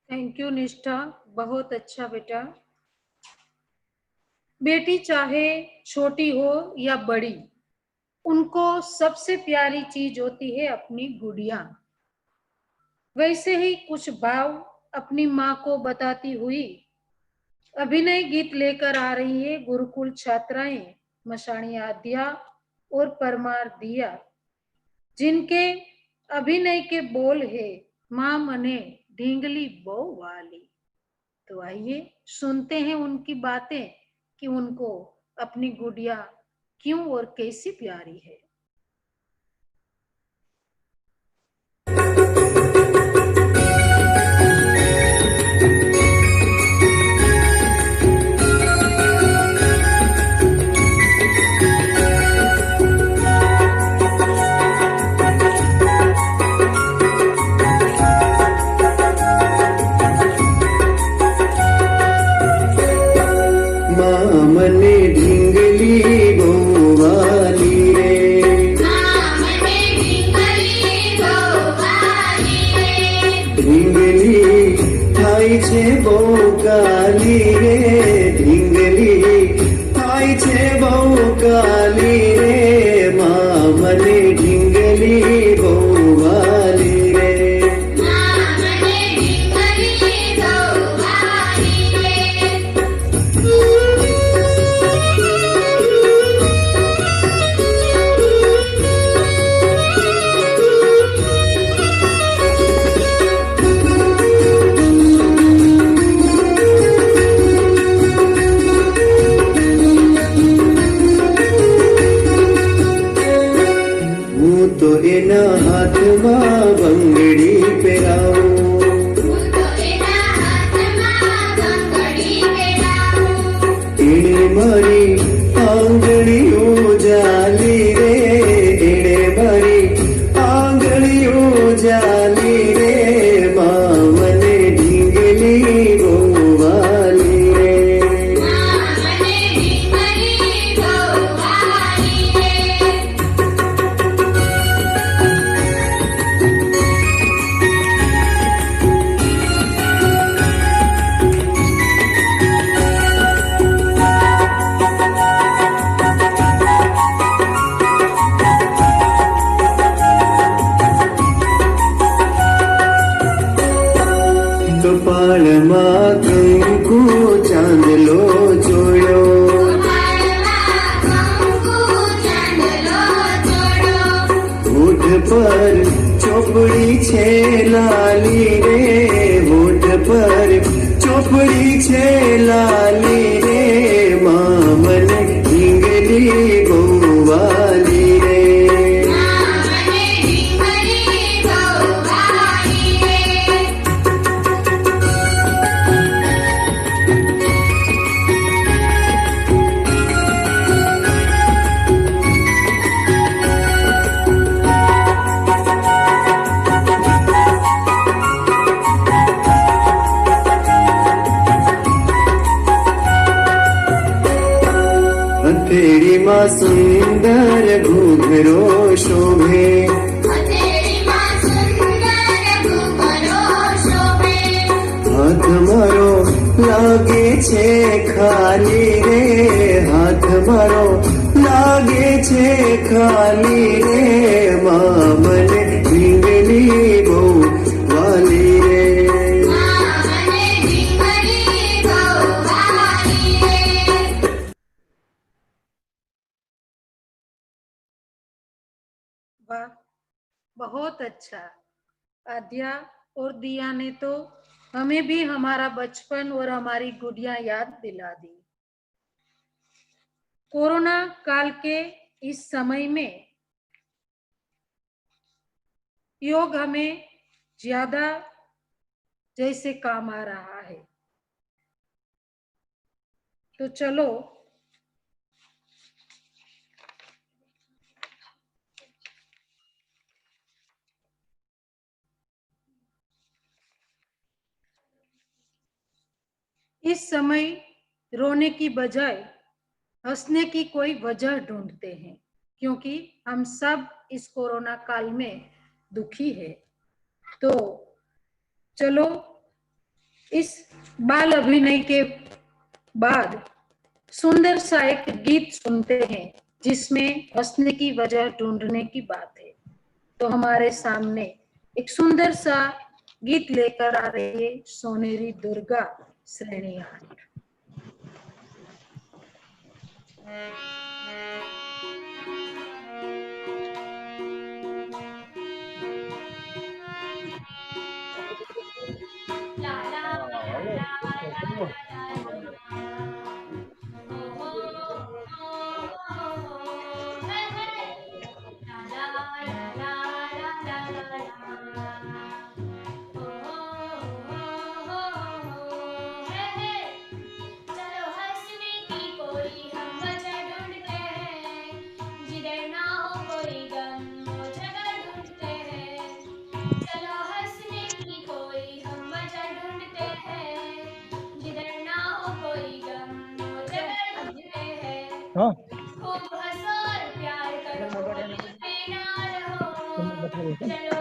थैंक यू निष्ठा, बहुत अच्छा बेटा। बेटी चाहे छोटी हो या बड़ी, उनको सबसे प्यारी चीज होती है अपनी गुड़िया। वैसे ही कुछ भाव अपनी माँ को बताती हुई अभिनय गीत लेकर आ रही है गुरुकुल छात्राएं मशाणी आद्या और परमार दिया, जिनके अभिनय के बोल है माँ मने ढींगली बो वाली। तो आइए सुनते हैं उनकी बातें कि उनको अपनी गुड़िया क्यों और कैसी प्यारी है। मने ढींगली गोवाली रे, ढींगली थाई छे बोकाली रे, ढींगली थाई छे बोकाली रे, माँ मने ढींगली गोवाली रे। એના હાથમાં બંગડી પહેરાવું, पर ચોપડી છે લાલી રે, હોઠ પર ચોપડી છે લાલી રે, માં મને ઢીંગલી બહુ વાલી રે. હથેળીમાં સુંદર ઘૂઘરો શોભે, હાથ મારો લાગે છે ખાલી રે, હાથ મારો લાગે છે ખાલી રે, માં મને ઢીંગલી બહુ વાલી રે. वाह, बहुत अच्छा। आद्या और दिया ने तो हमें भी हमारा बचपन और हमारी गुड़िया याद दिला दी। कोरोना काल के इस समय में योग हमें ज्यादा जैसे काम आ रहा है। तो चलो इस समय रोने की बजाय हंसने की कोई वजह ढूंढते हैं, क्योंकि हम सब इस कोरोना काल में दुखी है। तो चलो इस बाल अभिनय के बाद सुंदर सा एक गीत सुनते हैं जिसमें हंसने की वजह ढूंढने की बात है। तो हमारे सामने एक सुंदर सा गीत लेकर आ रही है सोनेरी दुर्गा श्रेणी 8।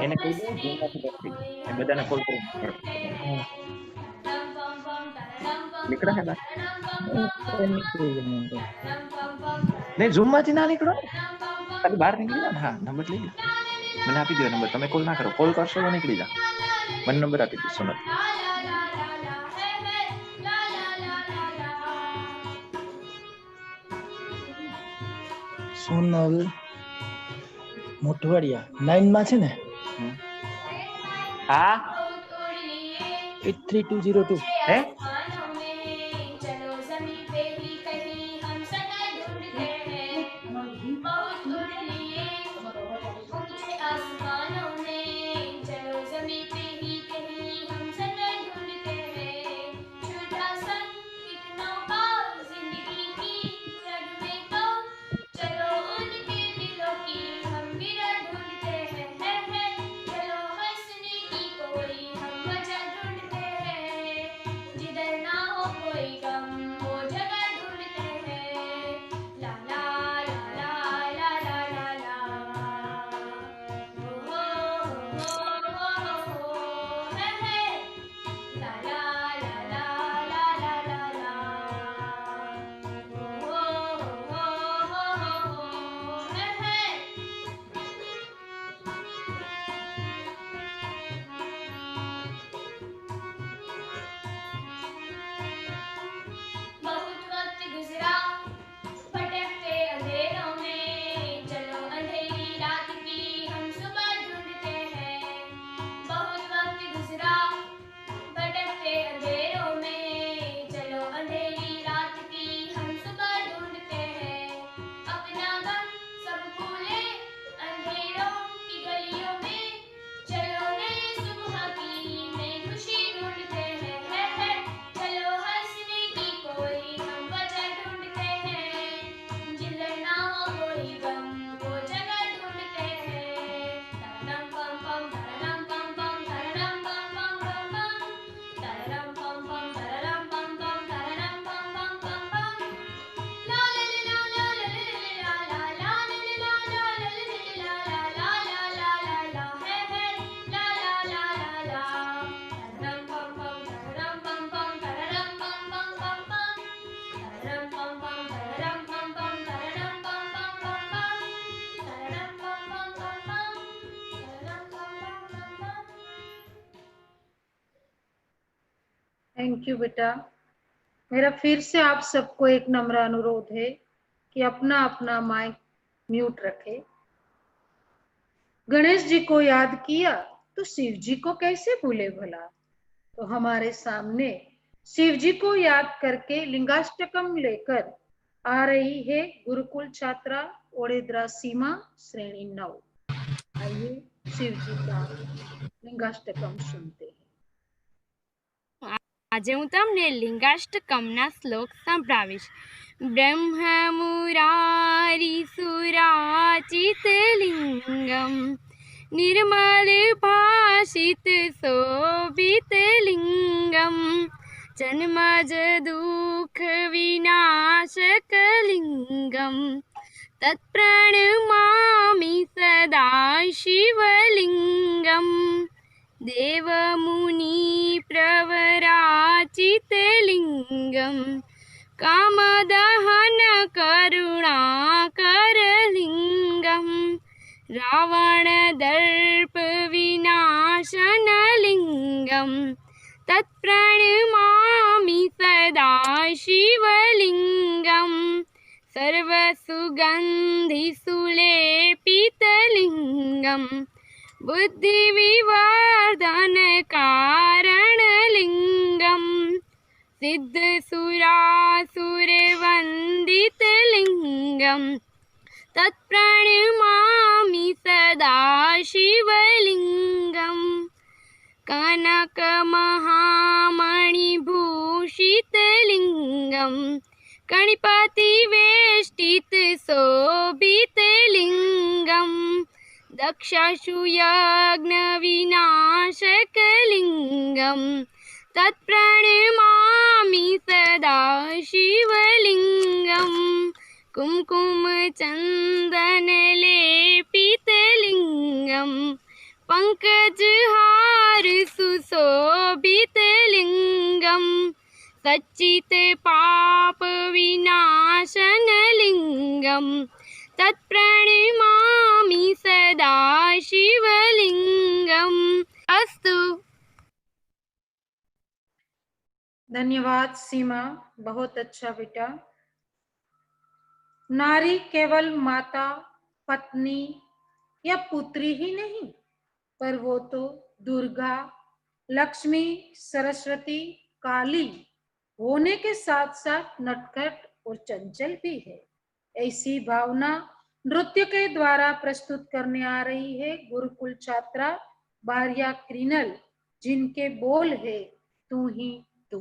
એને કહી દઉં બધાને કોલ કરું નીકળે હે નહીં ઝૂમ માંથી ના નીકળો ખાલી બહાર નીકળી જાઓ ને હા નંબર લઈ લો મને આપી દો નંબર તમે કોલ ના કરો કોલ કરશો તો નીકળી જાઓ મને નંબર આપી દો સોનલ સોનલ મોટવાડિયા 9 માં છે ને હા 83202 હે थैंक यू बेटा। मेरा फिर से आप सबको एक नम्र अनुरोध है कि अपना अपना माइक म्यूट रखें। गणेश जी को याद किया तो शिव जी को कैसे भूले भला। तो हमारे सामने शिव जी को याद करके लिंगाष्टकम लेकर आ रही है गुरुकुल छात्रा ओडेद्रा सीमा श्रेणी 9। आइए शिव जी का लिंगाष्टकम सुनते हैं। આજે હું તમને લિંગાષ્ટકમના શ્લોક સંભળાવીશ. બ્રહ્મ મુરારી સુરાચિત લિંગમ निर्मल भाषित शोभित लिंगम जन्मज दुख विनाशक लिंगम तत्प्रणमामि सदा शिवलिंगम देवमुनि प्रवराचित लिंगम कामदहन करुणाकर लिंगम रावण दर्प विनाशन लिंगम तत्प्रणमामि सदा शिवलिंगम सर्वसुगंधि सुलेपित लिंगम बुद्धि विवर्धन कारण लिंगम सिद्ध सुरासुर वंदित लिंगम तत्प्रणमामि सदा शिवलिंगम कनक महामणिभूषित लिंगम गणपति वेष्टित शोभित लिंगम दक्षाशुयज्ञ विनाशक लिंगम तत्प्रणमामि सदा शिवलिंगम कुमकुम चंदन लेपित लिंगम पंकज हार सुशोभित लिंगम सच्चित पाप विनाशन लिंगम तत्प्रणमामि सदा शिवलिंगम अस्तु। धन्यवाद सीमा, बहुत अच्छा बेटा। नारी केवल माता, पत्नी या पुत्री ही नहीं, पर वो तो दुर्गा, लक्ष्मी, सरस्वती, काली होने के साथ साथ नटखट और चंचल भी है। ऐसी भावना नृत्य के द्वारा प्रस्तुत करने आ रही है गुरुकुल छात्रा बारिया क्रिनल, जिनके बोल है तू ही तू।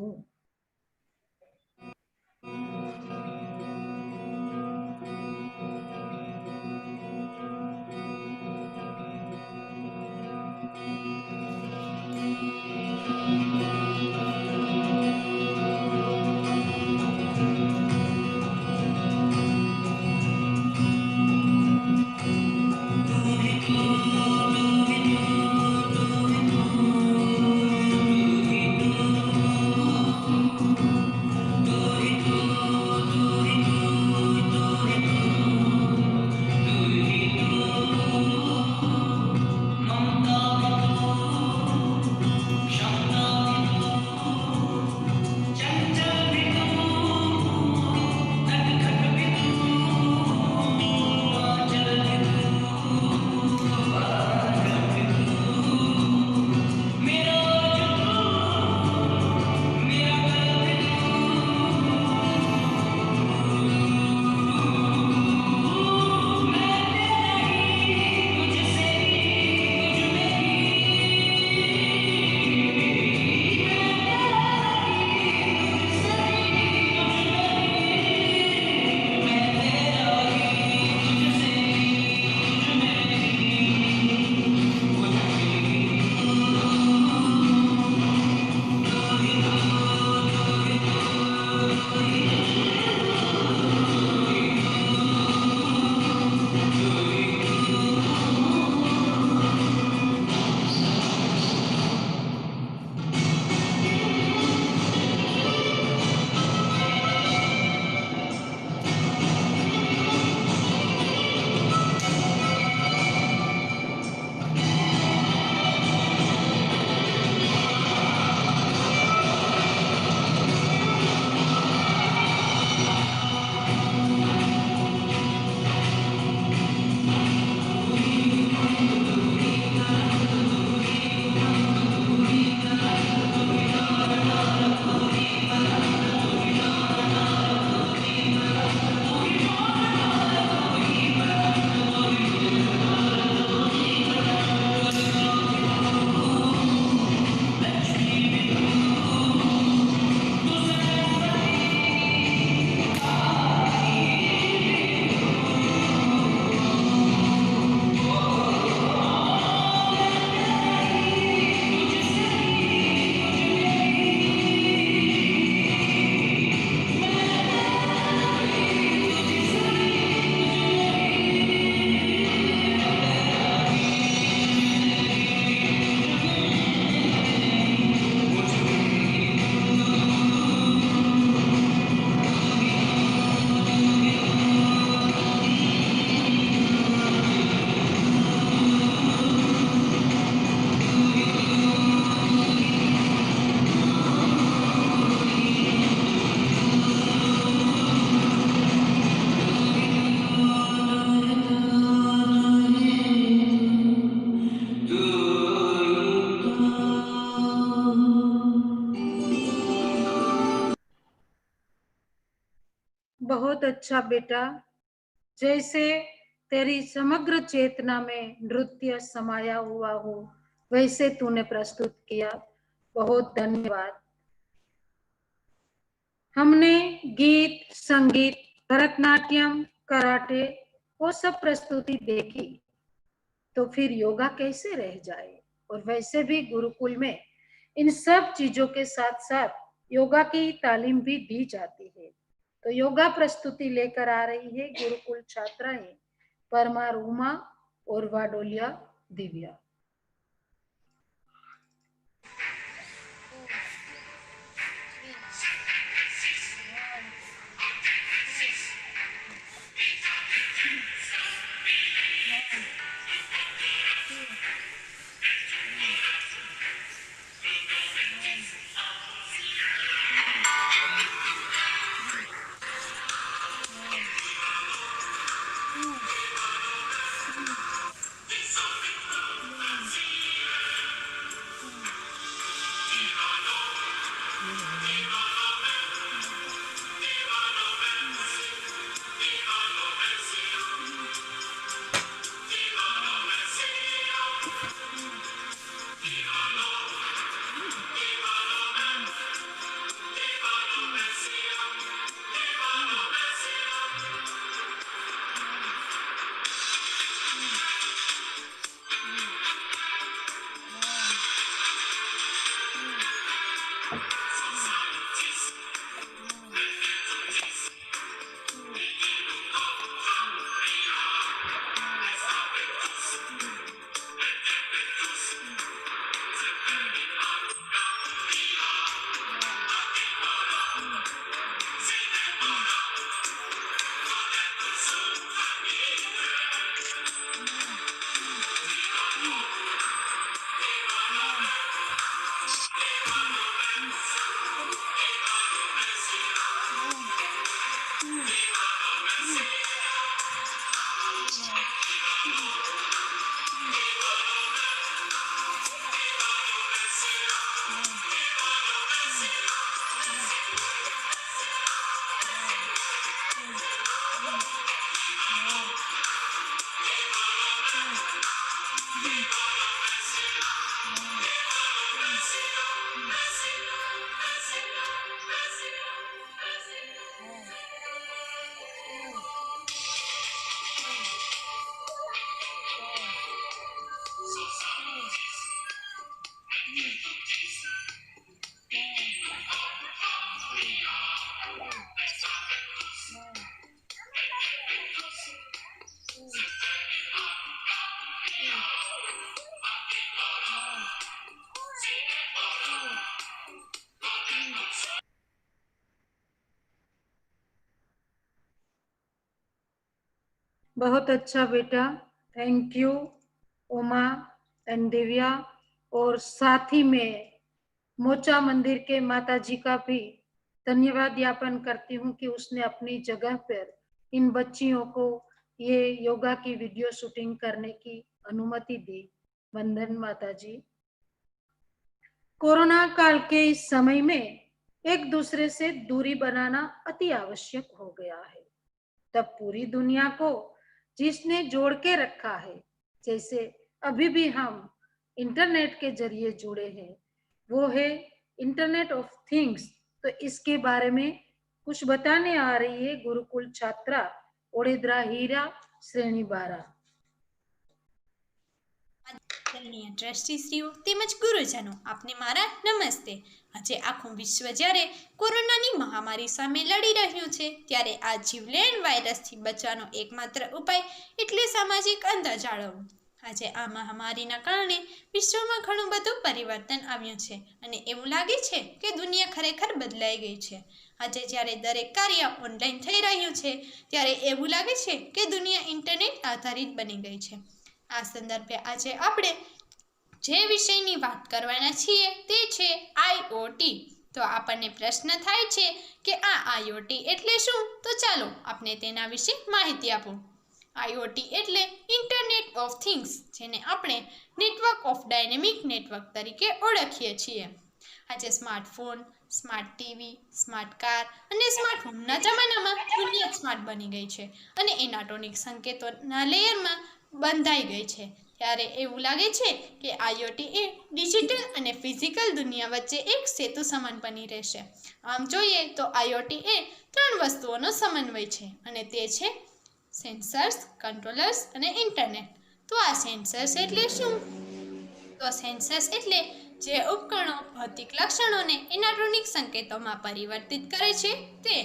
अच्छा बेटा, जैसे तेरी समग्र चेतना में नृत्य समाया हुआ हो वैसे तूने प्रस्तुत किया, बहुत धन्यवाद। हमने गीत, संगीत, भरतनाट्यम, कराटे वो सब प्रस्तुति देखी, तो फिर योगा कैसे रह जाए। और वैसे भी गुरुकुल में इन सब चीजों के साथ साथ योगा की तालीम भी दी जाती है। तो योगा प्रस्तुति लेकर आ रही है गुरुकुल छात्राएं परमार उमा और वाडोलिया दिव्या। बहुत अच्छा बेटा, thank you Uma and Divya. और साथ ही में मोचा मंदिर के माता जी का भी धन्यवाद ज्ञापन करती हूँ कि उसने अपनी जगह पर इन बच्चियों को ये योगा की वीडियो शूटिंग करने की अनुमति दी। वंदन माता जी। कोरोना काल के इस समय में एक दूसरे से दूरी बनाना अति आवश्यक हो गया है। तब पूरी दुनिया को जिसने जोड़ के रखा है, जैसे अभी भी हम इंटरनेट के जरिए जुड़े हैं, वो है इंटरनेट ऑफ थिंग्स। तो इसके बारे में कुछ बताने आ रही है गुरुकुल छात्रा ओडेद्रा हीरा श्रेणी 12। આદરણીય ટ્રસ્ટીશ્રીઓ તેમજ ગુરુજનો, આપને મારા નમસ્તે। આજે આખું વિશ્વ જ્યારે કોરોનાની મહામારી સામે લડી રહ્યું છે, ત્યારે આ જીવલેણ વાયરસથી બચવાનો એકમાત્ર ઉપાય એટલે સામાજિક અંતર જાળવવું। આજે આ મહામારીના કારણે વિશ્વમાં ઘણું બધું પરિવર્તન આવ્યું છે અને એવું લાગે છે કે દુનિયા ખરેખર બદલાઈ ગઈ છે। આજે જ્યારે દરેક કાર્ય ઓનલાઈન થઈ રહ્યું છે, ત્યારે એવું લાગે છે કે દુનિયા ઇન્ટરનેટ આધારિત બની ગઈ છે। આ સંદર્ભે આજે આપણે જે વિષયની વાત કરવાના છીએ તે છે IoT। તો આપણને પ્રશ્ન થાય છે કે આ IoT એટલે શું? તો ચાલો આપણે તેના વિશે માહિતી આપું। IoT એટલે ઇન્ટરનેટ ઓફ થિંગ્સ, જેને આપણે નેટવર્ક ઓફ ડાયનેમિક નેટવર્ક તરીકે ઓળખીએ છીએ। આજે smartphone, smart TV, smart car અને સ્માર્ટ હોમના જમાનામાં દુનિયા સ્માર્ટ બની ગઈ છે અને ઇલેક્ટ્રોનિક સંકેતોના લેયરમાં બંધાઈ ગઈ છે. ત્યારે એવું લાગે છે કે આઈઓટી એ ડિજિટલ અને ફિઝિકલ દુનિયા વચ્ચે એક સેતુ સમાન બની રહેશે. આમ જોઈએ તો આઈઓટી એ 3 વસ્તુઓનો સમન્વય છે અને તે છે સેન્સર્સ, કંટ્રોલર્સ અને ઇન્ટરનેટ. તો આ સેન્સર્સ એટલે શું? તો સેન્સર્સ એટલે જે ઉપકરણો ભૌતિક લક્ષણોને ઇલેક્ટ્રોનિક સંકેતોમાં પરિવર્તિત કરે છે તે.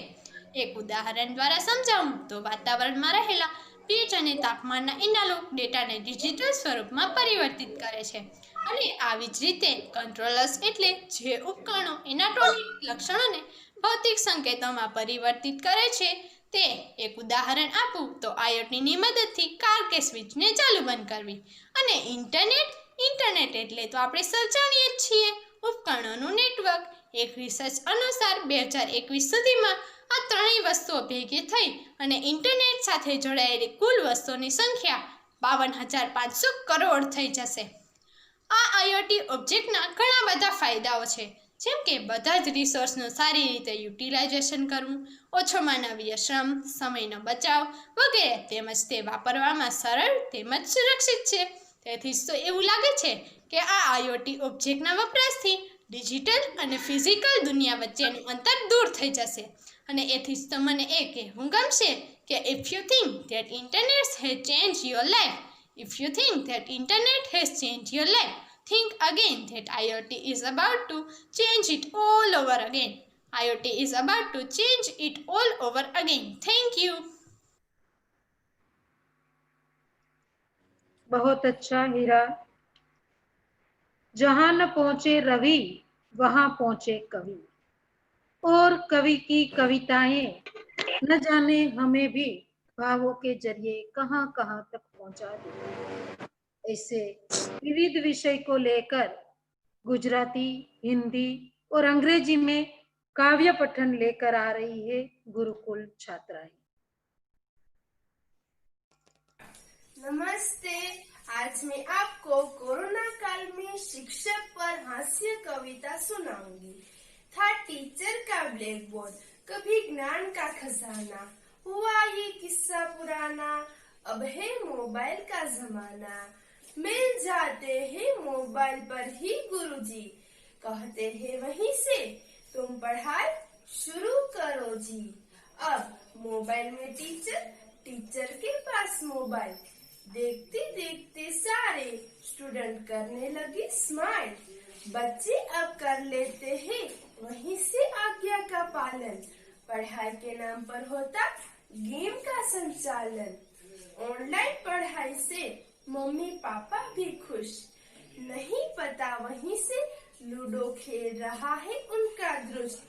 એક ઉદાહરણ દ્વારા સમજાવું તો વાતાવરણમાં રહેલા ભેજ અને તાપમાનના એનાલોગ ડેટાને ડિજિટલ સ્વરૂપમાં પરિવર્તિત કરે છે. અને આવી જ રીતે કંટ્રોલર્સ એટલે જે ઉપકરણો ઇલેક્ટ્રોનિક લક્ષણોને ભૌતિક સંકેતોમાં પરિવર્તિત કરે છે તે. એક ઉદાહરણ આપું તો આઈઓટીની મદદથી કાર કે સ્વિચને ચાલુ બંધ કરવી. અને ઇન્ટરનેટ એટલે તો આપણે સૌ જાણીએ જ છીએ ઉપકરણોનું નેટવર્ક. એક રિસર્ચ અનુસાર 2021 સુધીમાં આ ત્રણેય વસ્તુઓ ભેગી થઈ અને ઇન્ટરનેટ સાથે જોડાયેલી કુલ વસ્તુઓની સંખ્યા 52,500 કરોડ થઈ જશે. આ આઈઓટી ઓબ્જેક્ટના ઘણા બધા ફાયદાઓ છે, જેમ કે બધા જ રિસોર્સનું સારી રીતે યુટિલાઇઝેશન કરવું, ઓછો માનવીય શ્રમ, સમયનો બચાવ વગેરે. તેમજ તે વાપરવામાં સરળ તેમજ સુરક્ષિત છે. તેથી તો એવું લાગે છે કે આ આઈઓટી ઓબ્જેક્ટના વપરાશથી ડિજિટલ અને ફિઝિકલ દુનિયા વચ્ચેનું અંતર દૂર થઈ જશે. અને એથી જ તો મને એ કહેવું ગમશે કે if you think that internet has change your life, if you think that internet has change your life, think again that IoT is about to change it all over again. IoT is about to change it all over again. Thank you. बहुत अच्छा हीरा. जहां न पहुंचे रवि वहां पहुंचे कवि, और कवि की कविताएं न जाने हमें भी भावों के जरिए कहां कहां तक पहुंचा दी. ऐसे विविध विषय को लेकर गुजराती, हिंदी और अंग्रेजी में काव्य पठन लेकर आ रही है गुरुकुल छात्राएं. नमस्ते. आज मैं आपको कोरोना काल में शिक्षक पर हास्य कविता सुनाऊंगी. था टीचर का ब्लैक बोर्ड, कभी ज्ञान का खजाना, हुआ ये किस्सा पुराना, अब है मोबाइल का जमाना. मिल जाते हैं मोबाइल पर ही गुरुजी, कहते हैं वहीं से तुम पढ़ाई शुरू करो जी. अब मोबाइल में टीचर के पास मोबाइल, देखते देखते सारे स्टूडेंट करने लगे स्माइल. बच्चे अब कर लेते हैं वहीं से आज्ञा का पालन, पढ़ाई के नाम पर होता गेम का संचालन. ऑनलाइन पढ़ाई से मम्मी पापा भी खुश, नहीं पता वहीं से लूडो खेल रहा है उनका दृष्ट.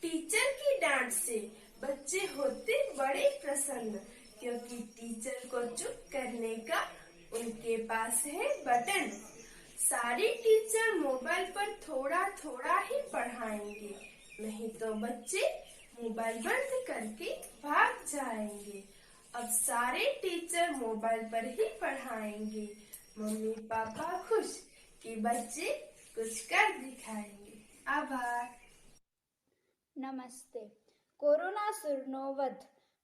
टीचर की डांट से बच्चे होते बड़े प्रसन्न, क्योंकि टीचर को चुप करने का उनके पास है बटन. सारे टीचर मोबाइल पर थोड़ा थोड़ा ही पढ़ाएंगे, नहीं तो बच्चे मोबाइल बंद करके भाग जाएंगे. अब सारे टीचर मोबाइल पर ही पढ़ाएंगे, मम्मी पापा खुश कि बच्चे कुछ कर दिखाएंगे. आभार. નમસ્તે. કોરોનાસુરનો વધ.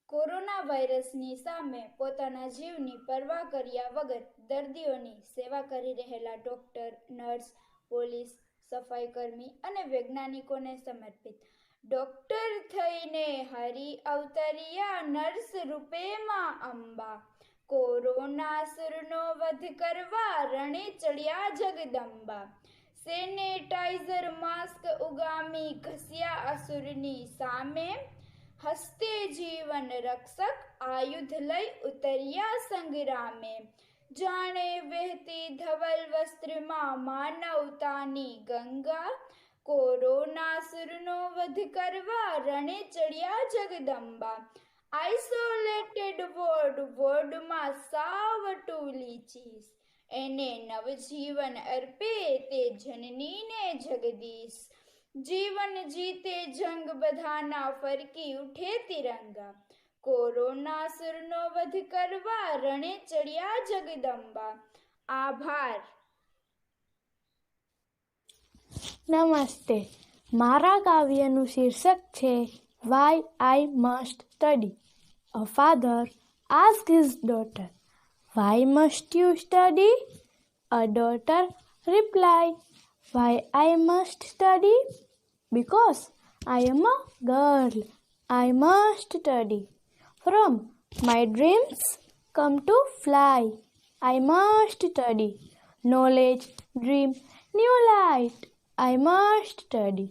કોરોના વાયરસની સામે પોતાના જીવની પરવા કર્યા વગર દર્દીઓની સેવા કરી રહેલા ડોક્ટર, નર્સ, પોલીસ, સફાઈકર્મી અને વૈજ્ઞાનિકોને સમર્પિત. ડોક્ટર થઈને હરી અવતર્યા, નર્સ રૂપે માં અંબા. કોરોનાસુરનો વધ કરવા રણે ચડ્યા જગદંબા. સેનેટાઈઝર માસ્ક ઉગામી ઘસ્યા અસુરની સામે, હસ્તે જીવન રક્ષક આયુધ લઈ ઉતર્યા સંગ્રામે. જાણે વહેતી ધવલ વસ્ત્રમાં માનવતાની ગંગા, કોરોનાસુરનો વધ કરવા રણે ચડ્યા જગદંબા. આઇસોલેટેડ વોર્ડમાં સાવ ટૂલી ચીસ, એને નવજીવન અર્પે તે જનનીને જગદીશ. જીવન જીતે જંગ બધાના ફરકી ઉઠે તિરંગા, કોરોનાસુરનો વધ કરવા રણે ચડ્યા જગદંબા. આભાર. નમસ્તે. મારા કાવ્યનું શીર્ષક છે why I must study. A father ask his daughter, why must you study? A daughter replied, why I must study? Because I am a girl. I must study. From my dreams come to fly. I must study. Knowledge, dream, new light. I must study.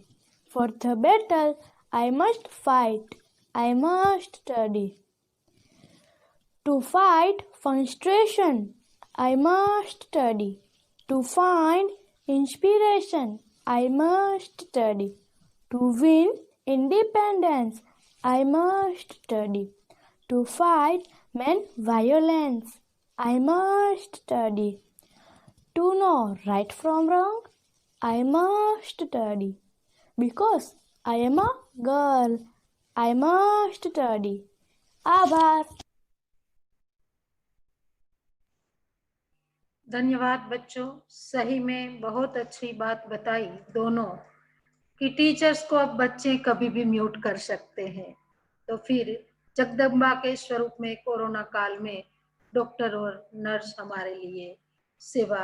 For the battle I must fight. I must study. To fight frustration I must study. To find inspiration I must study. To win independence I must study. To fight men violence I must study. To know right from wrong I must study. Because I am a girl I must study. आभार. धन्यवाद बच्चों, सही में बहुत अच्छी बात बताई दोनों कि टीचर्स को अब बच्चे कभी भी म्यूट कर सकते हैं। तो फिर जगदम्बा के स्वरूप में कोरोना काल में डॉक्टर और नर्स हमारे लिए सेवा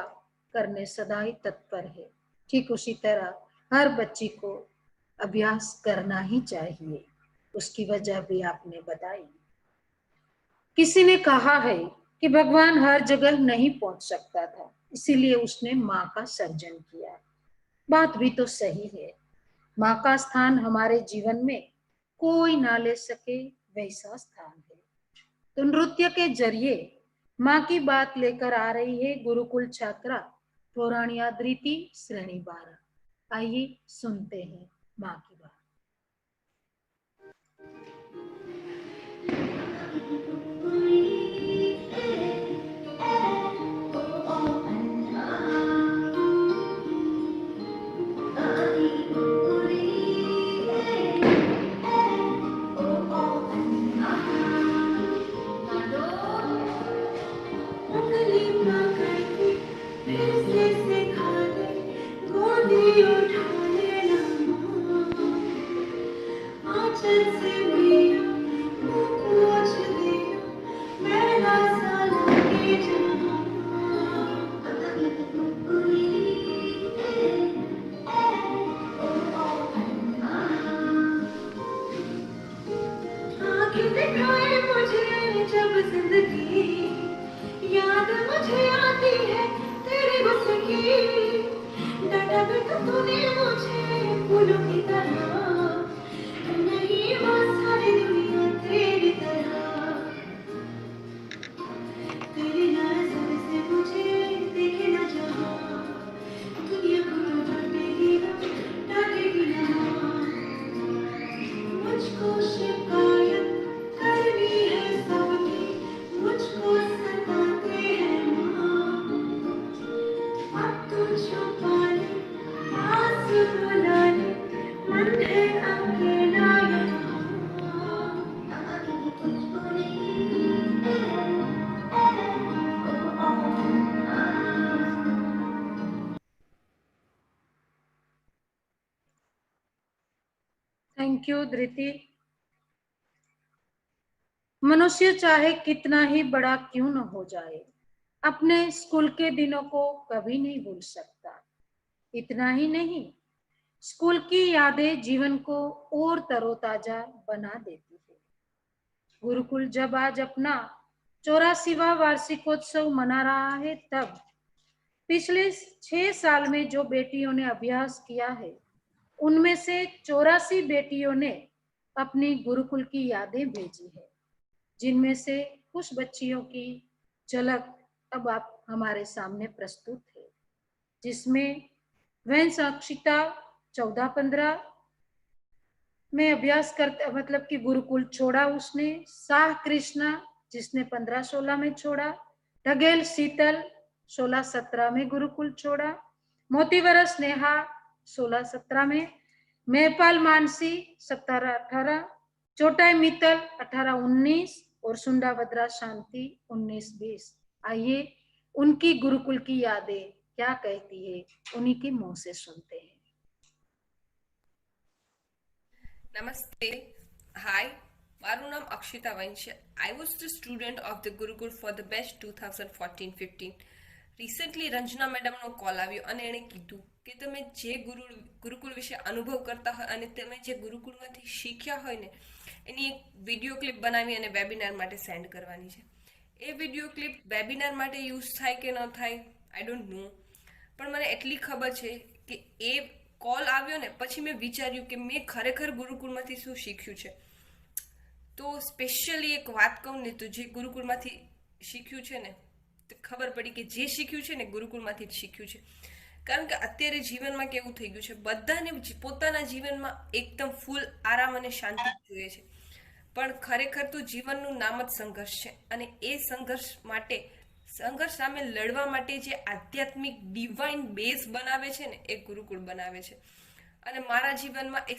करने सदा ही तत्पर है। ठीक उसी तरह हर बच्ची को अभ्यास करना ही चाहिए, उसकी वजह भी आपने बताई। किसी ने कहा है कि भगवान हर जगह नहीं पहुंच सकता था, इसीलिए उसने माँ का सर्जन किया। बात भी तो सही है, माँ का स्थान हमारे जीवन में कोई ना ले सके वैसा स्थान है। तो नृत्य के जरिए माँ की बात लेकर आ रही है गुरुकुल छात्रा पौराणिया धृति श्रेणी 12। आइए सुनते हैं माँ की बात। थैंक यू धृति। मनुष्य चाहे कितना ही बड़ा क्यों न हो जाए, अपने स्कूल के दिनों को कभी नहीं भूल सकता। इतना ही नहीं, स्कूल की यादें जीवन को और तरोताजा बना देती है। गुरुकुल जब आज अपना 84वां वार्षिकोत्सव मना रहा है, तब पिछले 6 साल में जो बेटियों ने अभ्यास किया है, उनमें से 84 बेटियों ने अपनी गुरुकुल की यादें भेजी है, जिनमें से कुछ बच्चियों की झलक अब आप हमारे सामने प्रस्तुत है। जिसमें वैंस अक्षिता 14-15 में अभ्यास करते, मतलब कि गुरुकुल छोड़ा उसने। शाह कृष्णा जिसने 15-16 में छोड़ा। ढगेल शीतल 16-17 में गुरुकुल छोड़ा। मोतीवरस स्नेहा 16-17 में। मेहपाल मानसी 17-18, चोटाई मित्तल 18-19 और सुंडाभद्रा शांति 19-20। आइए उनकी गुरुकुल की यादें क्या कहती है, उन्हीं के मुंह से सुनते हैं। Namaste. Hi, મારું નામ અક્ષિતા વંશ છે. I was the student of the Gurukul for the best 2014-15. Recently Ranjana મેડમનો કોલ આવ્યો અને એણે કીધું કે તમે જે ગુરુકુળ વિશે અનુભવ કરતા હોય અને તમે જે ગુરુકુળમાંથી શીખ્યા હોય ને એની એક વિડીયો ક્લિપ બનાવી અને વેબિનાર માટે સેન્ડ કરવાની છે. એ વિડીયો ક્લિપ વેબિનાર માટે યુઝ થાય કે ન થાય આઈ ડોન્ટ નો, પણ મને એટલી ખબર છે કે એ કોલ આવ્યો ને પછી મેં વિચાર્યું કે મેં ખરેખર ગુરુકુળમાંથી શું શીખ્યું છે. તો સ્પેશિયલી એક વાત કહું ને તો જે ગુરુકુળમાંથી શીખ્યું છે ને તો ખબર પડી કે જે શીખ્યું છે ને ગુરુકુળમાંથી જ શીખ્યું છે. કારણ કે અત્યારે જીવનમાં કેવું થઈ ગયું છે, બધાને પોતાના જીવનમાં એકદમ ફૂલ આરામ અને શાંતિ જોઈએ છે, પણ ખરેખર તો જીવનનું નામ જ સંઘર્ષ છે. અને એ સંઘર્ષ સામે લડવા માટે જે આધ્યાત્મિક ડિવાઇન બેઝ બનાવે છે ને એ ગુરુકુળ બનાવે છે. અને મારા જીવનમાં એ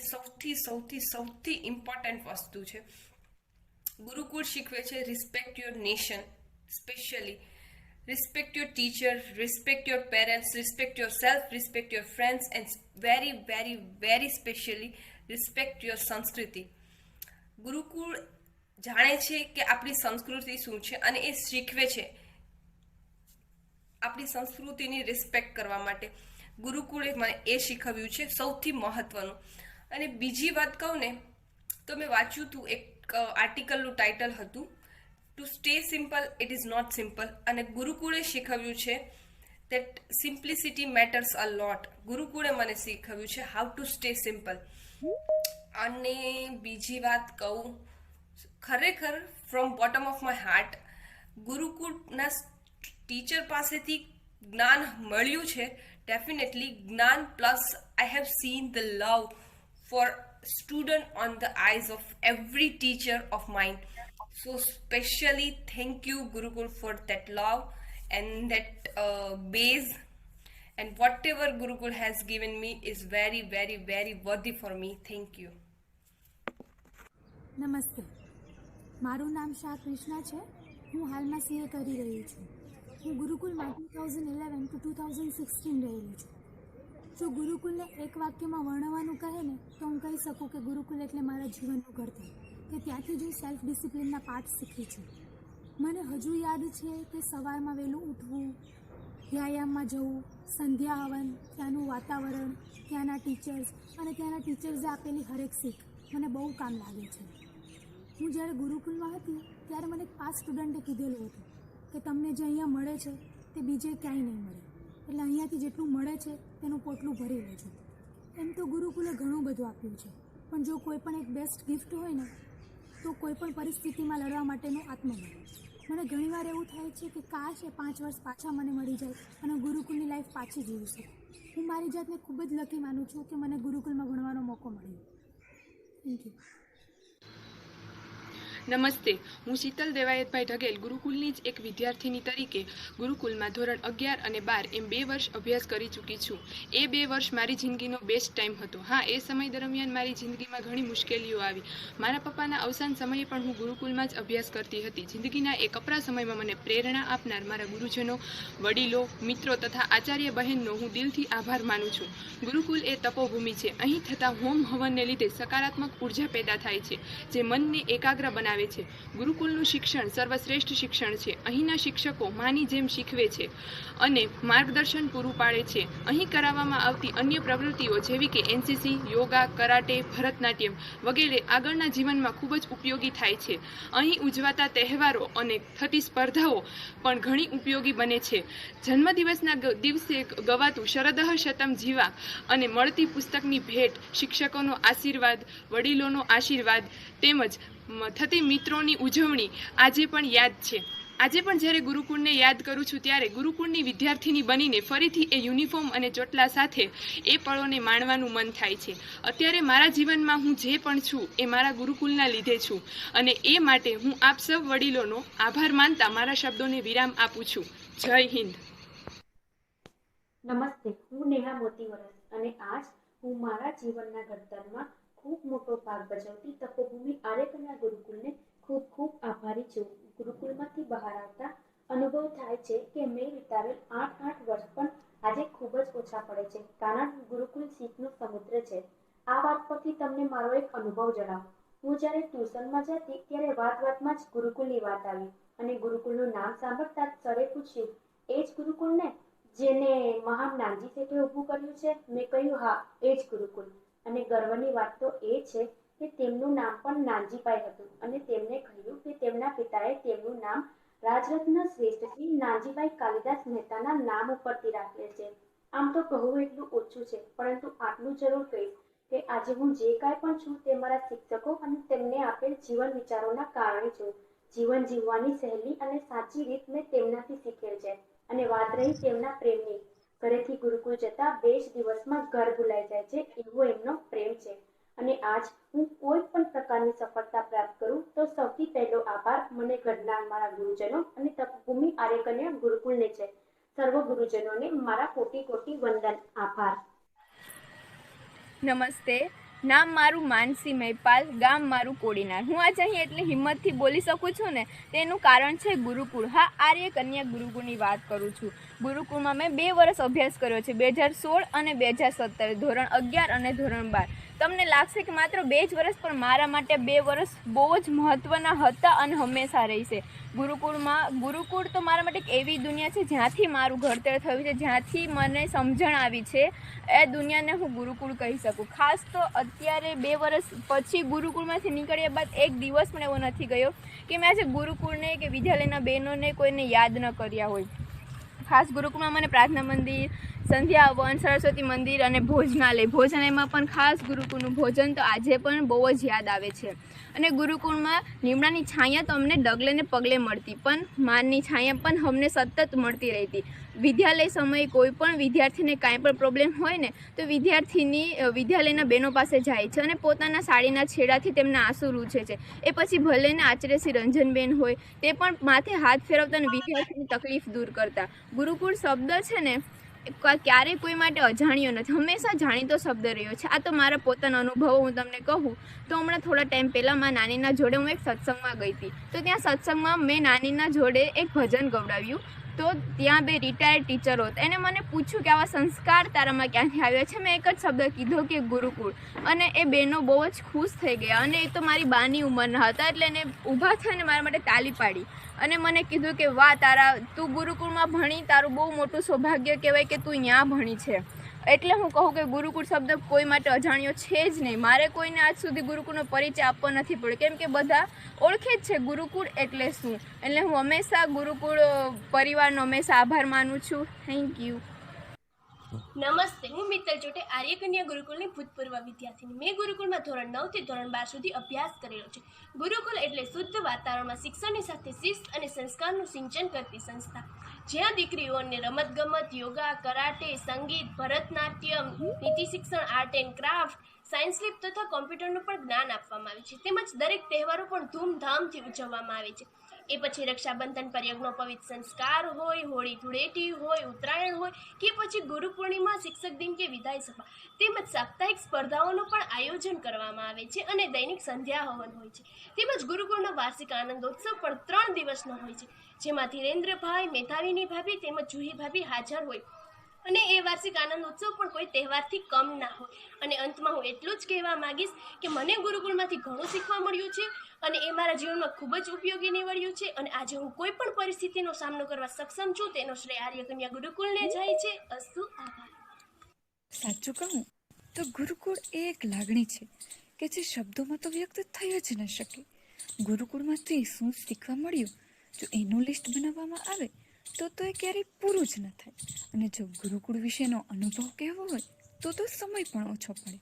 સૌથી ઇમ્પોર્ટન્ટ વસ્તુ છે. ગુરુકુળ શીખવે છે respect your nation, specially respect your teacher, respect your parents, respect yourself, respect your friends, and very, very, very specially respect your સંસ્કૃતિ. ગુરુકુળ જાણે છે કે આપણી સંસ્કૃતિ શું છે અને એ શીખવે છે આપણી સંસ્કૃતિની રિસ્પેક્ટ કરવા માટે. ગુરુકુળે મને એ શીખવ્યું છે સૌથી મહત્વનું. અને બીજી વાત કહું ને તો મેં વાંચ્યું હતું, એક આર્ટિકલનું ટાઇટલ હતું To stay simple, it is not simple. અને ગુરુકુળે શીખવ્યું છે that simplicity matters a lot. ગુરુકુળે મને શીખવ્યું છે how to stay simple. અને બીજી વાત કહું, ખરેખર from bottom of my heart ગુરુકુળના ટીચર પાસેથી જ્ઞાન મળ્યું છે. ડેફિનેટલી જ્ઞાન plus I have seen the love for student on the eyes of every teacher of mind. So specially thank you Gurukul for that love and that base, and whatever Gurukul has given me is very, very, very worthy for me. Thank you. નમસ્તે, મારું નામ શાહ કૃષ્ણા છે. હું હાલમાં CA કરી રહી છું. હું ગુરુકુલમાં 2011 to 2016 રહેલી છું. જો ગુરુકુલને એક વાક્યમાં વર્ણવવાનું કહે ને તો હું કહી શકું કે ગુરુકુલ એટલે મારા જીવનનું ઘડતર, કે ત્યાંથી જ હું સેલ્ફ ડિસિપ્લિનના પાઠ શીખી છું. મને હજુ યાદ છે કે સવારમાં વહેલું ઉઠવું, વ્યાયામમાં જવું, સંધ્યા હવન, ત્યાંનું વાતાવરણ, ત્યાંના ટીચર્સ અને ત્યાંના ટીચર્સે આપેલી હરેક શીખ મને બહુ કામ લાગે છે. હું જ્યારે ગુરુકુલમાં હતી ત્યારે મને એક 5 સ્ટુડન્ટે કીધેલું હતું કે તમને જે અહીંયા મળે છે તે બીજે ક્યાંય નહીં મળે, એટલે અહીંયાથી જેટલું મળે છે તેનું પોટલું ભરી લેજો. એમ તો ગુરુકુલે ઘણું બધું આપ્યું છે, પણ જો કોઈ પણ એક બેસ્ટ ગિફ્ટ હોય ને તો કોઈ પણ પરિસ્થિતિમાં લડવા માટેનું આત્મબળ. મને ઘણીવાર એવું થાય છે કે કાશ એ 5 વર્ષ પાછા મને મળી જાય અને ગુરુકુલની લાઈફ પાછી જીવી શકું. હું મારી જાતને ખૂબ જ લકી માનું છું કે મને ગુરુકુલમાં ભણવાનો મોકો મળ્યો. Thank you. નમસ્તે, હું શીતલ દેવાયતભાઈ ઢગેલ ગુરુકુલની જ એક વિદ્યાર્થીની તરીકે ગુરુકુલમાં ધોરણ 11 અને 12 એમ 2 વર્ષ અભ્યાસ કરી ચૂકી છું. એ 2 વર્ષ મારી જિંદગીનો બેસ્ટ ટાઈમ હતો. હા, એ સમય દરમિયાન મારી જિંદગીમાં ઘણી મુશ્કેલીઓ આવી. મારા પપ્પાના અવસાન સમયે પણ હું ગુરુકુલમાં જ અભ્યાસ કરતી હતી. જિંદગીના એ કપરા સમયમાં મને પ્રેરણા આપનાર મારા ગુરુજનો, વડીલો, મિત્રો તથા આચાર્ય બહેનનો હું દિલથી આભાર માનું છું. ગુરુકુલ એ તપોભૂમિ છે. અહીં થતા હોમ હવનને લીધે સકારાત્મક ઉર્જા પેદા થાય છે જે મનને એકાગ્ર બનાવે છે. ગુરુકુલનું શિક્ષણ સર્વશ્રેષ્ઠ શિક્ષણ છે. અહીંના શિક્ષકો માની જેમ શીખવે છે અને માર્ગદર્શન પૂરું પાડે છે. અહીં કરાવવામાં આવતી અન્ય પ્રવૃત્તિઓ જેવી કે એનસીસી, યોગા, કરાટે, ભરતનાટ્યમ વગેરે આગળના જીવનમાં ખૂબ જ ઉપયોગી થાય છે. અહીં ઉજવાતા તહેવારો અને થતી સ્પર્ધાઓ પણ ઘણી ઉપયોગી બને છે. જન્મદિવસના દિવસે ગવાતું શરદઃ શતમ જીવા અને મળતી પુસ્તકની ભેટ, શિક્ષકોનો આશીર્વાદ, વડીલોનો આશીર્વાદ તેમજ થતી મિત્રોની ઉજવણી આજે પણ યાદ છે. આજે પણ જ્યારે ગુરુકુળને યાદ કરું છું ત્યારે ગુરુકુળની વિદ્યાર્થીની બનીને ફરીથી એ યુનિફોર્મ અને ચોટલા સાથે એ પળોને માણવાનું મન થાય છે. અત્યારે મારા જીવનમાં હું જે પણ છું એ મારા ગુરુકુલના લીધે છું અને એ માટે હું આપ સૌ વડીલોનો આભાર માનતા મારા શબ્દોને વિરામ આપું છું. જય હિન્દ. નમસ્તે, હું નેહા મોતી વરસ અને આજ હું મારા જીવનના ઘડતરમાં ખૂબ મોટો ભાગ ભજવતી તપોભૂમિ આર્યકન્યા ગુરુકુલને ખૂબ ખૂબ આભારી છું. ગુરુકુલમાંથી બહાર આવતા અનુભવ થાય છે કે મેં વિતાવેલ 8 વર્ષ પણ આજે ખૂબ જ ઓછા પડે છે, કારણ ગુરુકુલ શીખનો સમુદ્ર છે. આ વાત પરથી તમને મારો એક અનુભવ જણાવું. હું જ્યારે ટ્યુશનમાં જતી ત્યારે વાતમાં જ ગુરુકુળની વાત આવી અને ગુરુકુળનું નામ સાંભળતા જ સરે પૂછ્યું, એ જ ગુરુકુળ ને જેને મહાન નાનજી શેઠે ઊભું કર્યું છે? મેં કહ્યું હા, એ જ ગુરુકુળ. અને ગર્વની વાત તો એ છે કે તેમનું નામ પણ નાનજીભાઈ હતું અને તેમને કહ્યું કે તેમના પિતાએ તેમનું નામ રાજરત્ન શ્રેષ્ઠ શ્રી નાનજીભાઈ કાલિદાસ મહેતાના નામ ઉપરથી રાખેલ છે. આમ તો કહું એટલું ઓછું છે, પરંતુ આટલું જરૂર કહીશ કે આજે હું જે કાંઈ પણ છું તે મારા શિક્ષકો અને તેમને આપેલ જીવન વિચારોના કારણે છું. જીવન જીવવાની સહેલી અને સાચી રીત મેં તેમનાથી શીખેલ છે. અને વાત રહી તેમના પ્રેમની, ઘરેથી ગુરુકુળ જતા 2 જ દિવસમાં ઘર ભૂલાઈ જાય છે એવો એમનો પ્રેમ છે. અને આજ હું કોઈ પણ પ્રકારની સફળતા પ્રાપ્ત કરું તો સૌથી પહેલો આભાર મને ઘડનાર મારા ગુરુજનો અને તપભૂમિ આર્યકન્યા ગુરુકુળને છે. સર્વ ગુરુજનોને મારા કોટી કોટી વંદન. આભાર. નમસ્તે. નામ મારું માનસી મહિપાલ, ગામ મારું કોડીનાર. હું આજે અહીં એટલે હિંમતથી બોલી શકું છું ને તેનું કારણ છે ગુરુકુળ. હા, આર્ય કન્યા ગુરુકુળની વાત કરું છું. ગુરુકુળમાં મેં 2 વર્ષ અભ્યાસ કર્યો છે, 2016 અને 2017, ધોરણ 11 અને ધોરણ 12. તમને લાગશે કે માત્ર 2 જ વર્ષ, પણ મારા માટે 2 વર્ષ બહુ જ મહત્વના હતા અને હંમેશા રહેશે. ગુરુકુળ તો મારા માટે એક એવી દુનિયા છે જ્યાંથી મારું ઘડતર થયું છે, જ્યાંથી મને સમજણ આવી છે. એ દુનિયાને હું ગુરુકુળ કહી શકું. ખાસ તો અત્યારે 2 વર્ષ પછી ગુરુકુળમાંથી નીકળ્યા બાદ એક દિવસ પણ એવો નથી ગયો કે મેં આજે ગુરુકુળને કે વિદ્યાલયના બહેનોને કોઈને યાદ ન કર્યા હોય. ખાસ ગુરુકુળમાં મને પ્રાર્થના મંદિર, સંધ્યા વન, સરસ્વતી મંદિર અને ભોજનાલયમાં પણ ખાસ ગુરુકુળનું ભોજન તો આજે પણ બહુ જ યાદ આવે છે. અને ગુરુકુળમાં લીમડાની છાયા તો અમને ડગલે ને પગલે મળતી, પણ માનની છાયા પણ અમને સતત મળતી રહેતી. વિદ્યાલય સમયે કોઈ પણ વિદ્યાર્થીને કાંઈ પણ પ્રોબ્લેમ હોય ને તો વિદ્યાલયના બહેનો પાસે જાય છે અને પોતાના સાડીના છેડાથી તેમના આંસુ લૂછે છે. એ પછી ભલે ને આચાર્ય શ્રી રંજનબેન હોય તે પણ માથે હાથ ફેરવતા અને વિદ્યાર્થીની તકલીફ દૂર કરતા. ગુરુકુળ શબ્દ છે ને ક્યારેય કોઈ માટે અજાણ્યો નથી, હંમેશા જાણીતો શબ્દ રહ્યો છે. આ તો મારા પોતાના અનુભવો હું તમને કહું તો હમણાં થોડા ટાઈમ પહેલાં મારા નાનીના જોડે હું એક સત્સંગમાં ગઈ હતી. તો ત્યાં સત્સંગમાં મેં નાનીના જોડે એક ભજન ગવડાવ્યું. તો ત્યાં 2 રિટાયર્ડ ટીચરો હતા. એને મને પૂછ્યું કે આવા સંસ્કાર તારામાં ક્યાંથી આવ્યા છે. મેં એક જ શબ્દ કીધો કે ગુરુકુળ, અને એ બહેનો બહુ જ ખુશ થઈ ગયા. અને એ તો મારી બાની ઉંમરના હતા એટલે એને ઊભા થઈને મારા માટે તાલી પાડી અને મને કીધું કે વાહ, તું ગુરુકુળમાં ભણી, તારું બહુ મોટું સૌભાગ્ય કહેવાય કે તું અહીંયા ભણી છે. એટલે હું કહું કે ગુરુકુળ શબ્દ કોઈ માટે અજાણ્યો છે જ નહીં. મારે કોઈને આજ સુધી ગુરુકુળનો પરિચય આપવો નથી પડ્યો, કેમ કે બધા ઓળખે જ છે ગુરુકુળ એટલે શું. એટલે હું હંમેશા ગુરુકુળ પરિવારનો હંમેશા આભાર માનું છું. Thank you. નમસ્તે, હું મિત્તલ ચોટે, આર્યકન્યા ગુરુકુળની ભૂતપૂર્વ વિદ્યાર્થીની. મેં ગુરુકુળમાં ધોરણ 9 થી ધોરણ 12 સુધી અભ્યાસ કરેલો છે. ગુરુકુળ એટલે શુદ્ધ વાતાવરણમાં શિક્ષણની સાથે શિસ્ત અને સંસ્કારનું સિંચન કરતી સંસ્થા, જ્યાં દીકરીઓને રમતગમત, યોગા, કરાટે, સંગીત, ભરતનાટ્યમ, નીતિ શિક્ષણ, art and craft, science lab તથા કોમ્પ્યુટરનું પણ જ્ઞાન આપવામાં આવે છે. તેમજ દરેક તહેવારો પણ ધૂમધામથી ઉજવવામાં આવે છે. એ પછી રક્ષાબંધન પર યજ્ઞો પવિત્ર સંસ્કાર હોય, હોળી ધૂળેટી હોય, ઉત્તરાયણ હોય કે પછી ગુરુ પૂર્ણિમા, શિક્ષક દિન કે વિદાય સભા, તેમજ સાપ્તાહિક સ્પર્ધાઓનું પણ આયોજન કરવામાં આવે છે અને દૈનિક સંધ્યા હવન હોય છે. તેમજ ગુરુકુળનો વાર્ષિક આનંદોત્સવ પણ 3 દિવસનો હોય છે, જેમાં ધીરેન્દ્રભાઈ, મેધાવીની ભાભી તેમજ જુહી ભાભી હાજર હોય. અને એ વાર્ષિક આનંદ ઉત્સવ પણ કોઈ તહેવારથી કમ ના હોય. અને અંતમાં હું એટલું જ કહેવા માંગીશ કે મને ગુરુકુળમાંથી ઘણું શીખવા મળ્યું છે અને એ મારા જીવનમાં ખૂબ જ ઉપયોગી નીવડ્યું છે. અને આજે હું કોઈ પણ પરિસ્થિતિનો સામનો કરવા સક્ષમ છું તેનો શ્રેય આર્યકન્યા ગુરુકુળને જાય છે. અસ્તુ. આભાર. સાચું કહું તો ગુરુકુળ એ એક લાગણી છે કે જે શબ્દોમાં તો વ્યક્ત થઈ જ ન શકે. ગુરુકુળમાંથી શું શીખવા મળ્યું, જો એનું લિસ્ટ બનાવવામાં આવે તો એ ક્યારેય પૂરું જ ન થાય. અને જો ગુરુકુળ વિશેનો અનુભવ કહેવો હોય તો સમય પણ ઓછો પડે.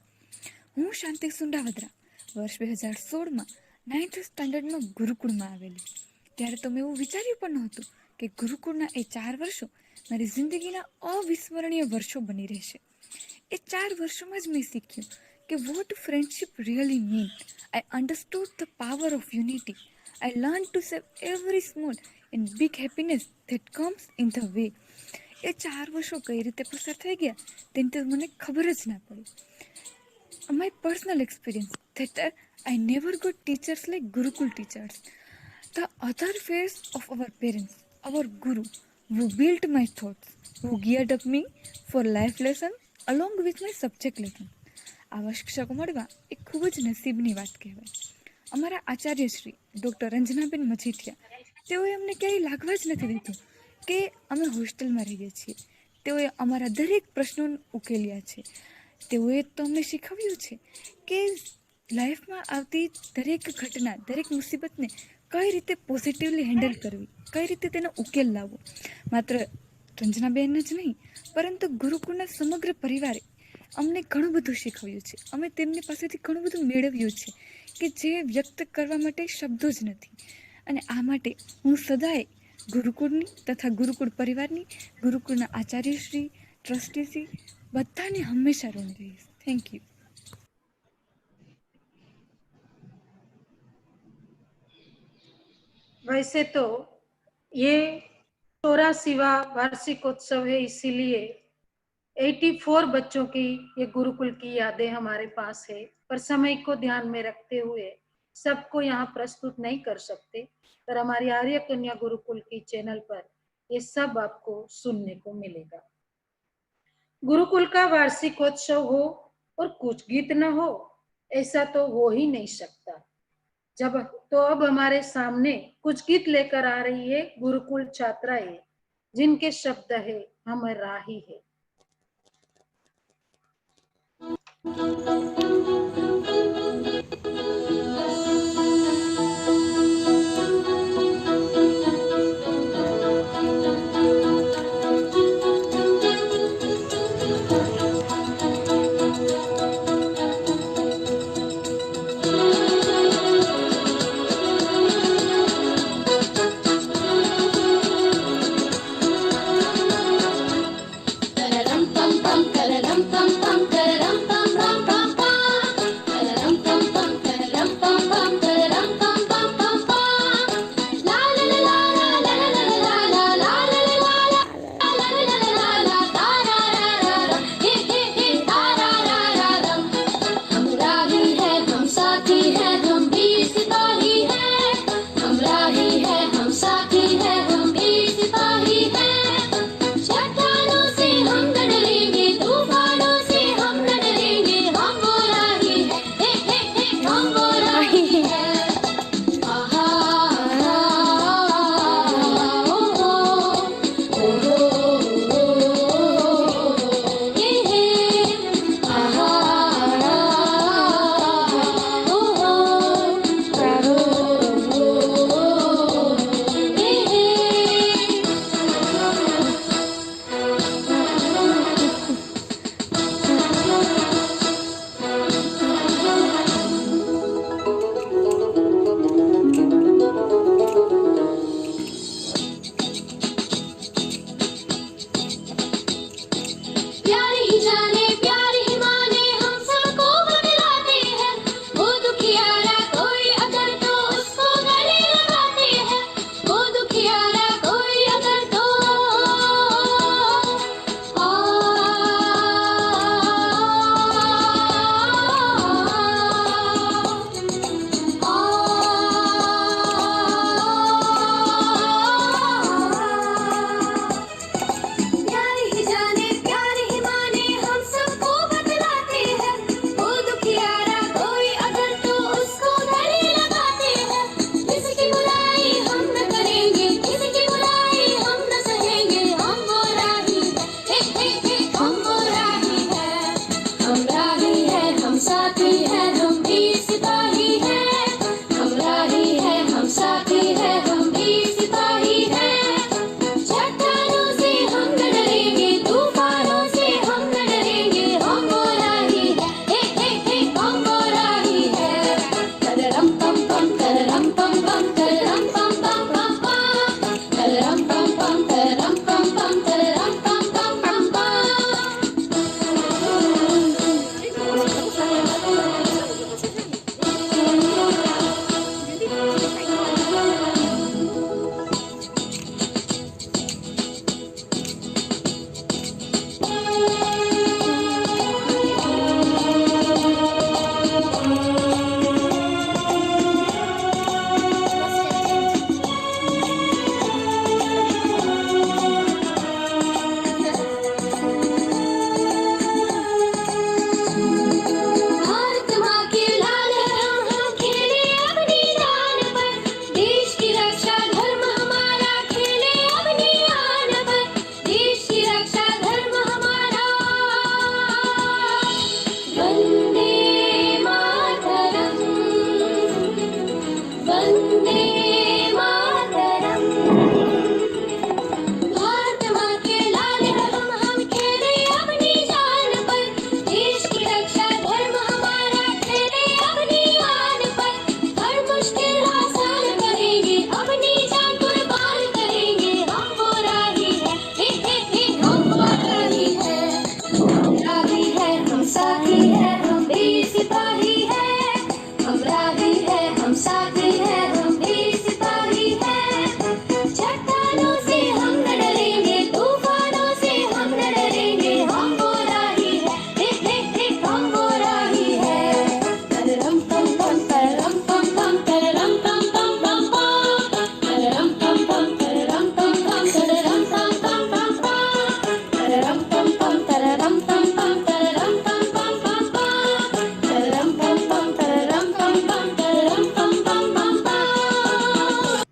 હું શાંતિ સુંડાવદરા વર્ષ 2016માં 9th સ્ટાન્ડર્ડમાં ગુરુકુળમાં આવેલી. ત્યારે તો મેં એવું વિચાર્યું પણ નહોતું કે ગુરુકુળના એ 4 વર્ષો મારી જિંદગીના અવિસ્મરણીય વર્ષો બની રહેશે. એ 4 વર્ષોમાં જ મેં શીખ્યું કે what friendship really mean. I understood the power of unity. I learn to save every small and big happiness that comes in the way. એ 4 વર્ષો કઈ રીતે પસાર થઈ ગયા તેની તો મને ખબર જ ના પડી. My personal experience that I never got teachers like Gurukul teachers. The other face of our parents, our Guru, who built my thoughts, who geared up me for life lesson along with my subject lesson. આવા શિક્ષકો મળવા એ ખૂબ જ નસીબની વાત કહેવાય. અમારા Acharya Shri doctor રંજનાબેન Majithia, તેઓએ અમને ક્યાંય લાગવા જ નથી દીધું કે અમે હોસ્ટેલમાં રહીએ છીએ. તેઓએ અમારા દરેક પ્રશ્નો ઉકેલ્યા છે. તેઓએ તો અમને શીખવ્યું છે કે લાઈફમાં આવતી દરેક ઘટના, દરેક મુસીબતને કઈ રીતે પોઝિટિવલી હેન્ડલ કરવી, કઈ રીતે તેનો ઉકેલ લાવવો. માત્ર રંજનાબેન જ નહીં, પરંતુ ગુરુકુળના સમગ્ર પરિવારે અમને ઘણું બધું શીખવ્યું છે. અમે તેમની પાસેથી ઘણું બધું મેળવ્યું છે કે જે વ્યક્ત કરવા માટે શબ્દો જ નથી. અને આ માટે હું સદાય ગુરુકુળની તથા ગુરુકુળ પરિવારની, ગુરુકુળના આચાર્યશ્રી, ટ્રસ્ટીશ્રી બધાને હંમેશા ઋણી રહીશ. Thank you. वैसे तो ये 84वां वार्षिकोत्सव है, इसीलिए 84 बच्चों की ये गुरुकुल की यादें हमारे पास है, पर समय को ध्यान में रखते हुए सबको यहाँ प्रस्तुत नहीं कर सकते, पर हमारी आर्य कन्या गुरुकुल की चैनल पर ये सब आपको सुनने को मिलेगा. गुरुकुल का वार्षिकोत्सव हो और कुछ गीत न हो, ऐसा तो हो ही नहीं सकता. अब हमारे सामने कुछ गीत लेकर आ रही है गुरुकुल छात्राएं, जिनके शब्द है हम राही है. Kararam pam pam, kararam pam pam, kararam pam pam pam. साथी है हम भी सिपाही है, हम राही है हम साथी है हम भी सिपाही है। चट्टानों से हम न डरेंगे, तूफानों से हम न डरेंगे, हम वो राही है, हम वो राही है। तररम पम पम तररम पम पम तररम पम पम पम पम तररम पम पम तररम पम पम तररम पम पम पम पम तररम पम पम तररम पम पम तररम पम पम पम पम तररम पम पम तररम पम पम तररम पम पम पम पम।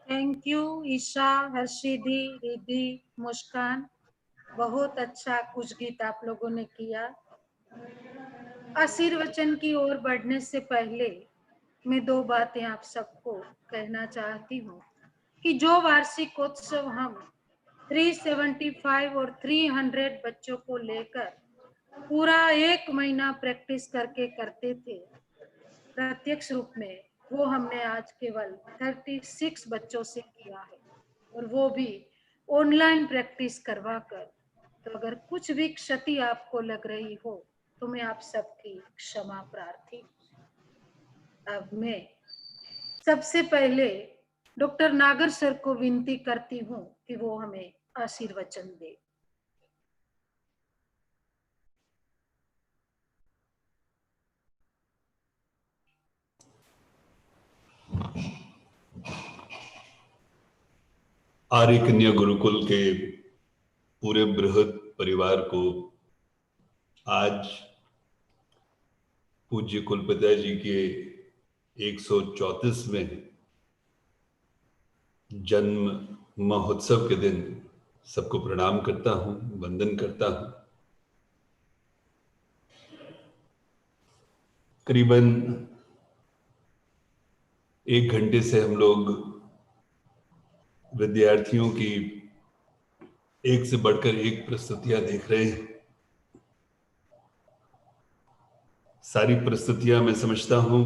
थैंक यू ईशा, हर्षिदी, रिद्धि, मुस्कान। बहुत अच्छा कुछ गीत आप लोगों ने किया। आशीर्वचन की ओर बढ़ने से पहले मैं दो बातें आप सबको कहना चाहती हूँ कि जो वार्षिकोत्सव हम 375 और 300 बच्चों को लेकर पूरा 1 महीना प्रैक्टिस करके करते थे प्रत्यक्ष रूप में, वो हमने आज केवल 36 बच्चों से किया है, और वो भी ऑनलाइन प्रैक्टिस करवा कर। तो अगर कुछ भी क्षति आपको लग रही हो तो मैं आप सबकी क्षमा प्रार्थी। अब मैं सबसे पहले डॉक्टर नागर सर को विनती करती हूँ कि वो हमें आशीर्वचन दे। आर्य कन्या गुरुकुल के पूरे बृहद परिवार को आज पूज्य कुलपति जी के 134वें जन्म महोत्सव के दिन सबको प्रणाम करता हूं, वंदन करता हूं। करीबन 1 घंटे से हम लोग विद्यार्थियों की एक से बढ़कर एक प्रस्तुतियां देख रहे हैं। सारी प्रस्तुतियां मैं समझता हूं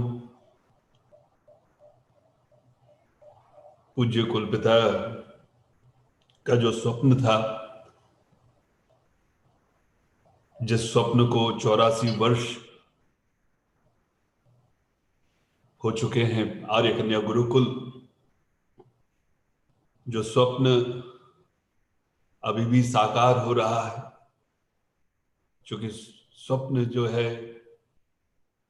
पूज्य कुलपिता का जो स्वप्न था, जिस स्वप्न को 84 वर्ष हो चुके हैं, आर्य कन्या गुरुकुल, जो स्वप्न अभी भी साकार हो रहा है, क्योंकि स्वप्न जो है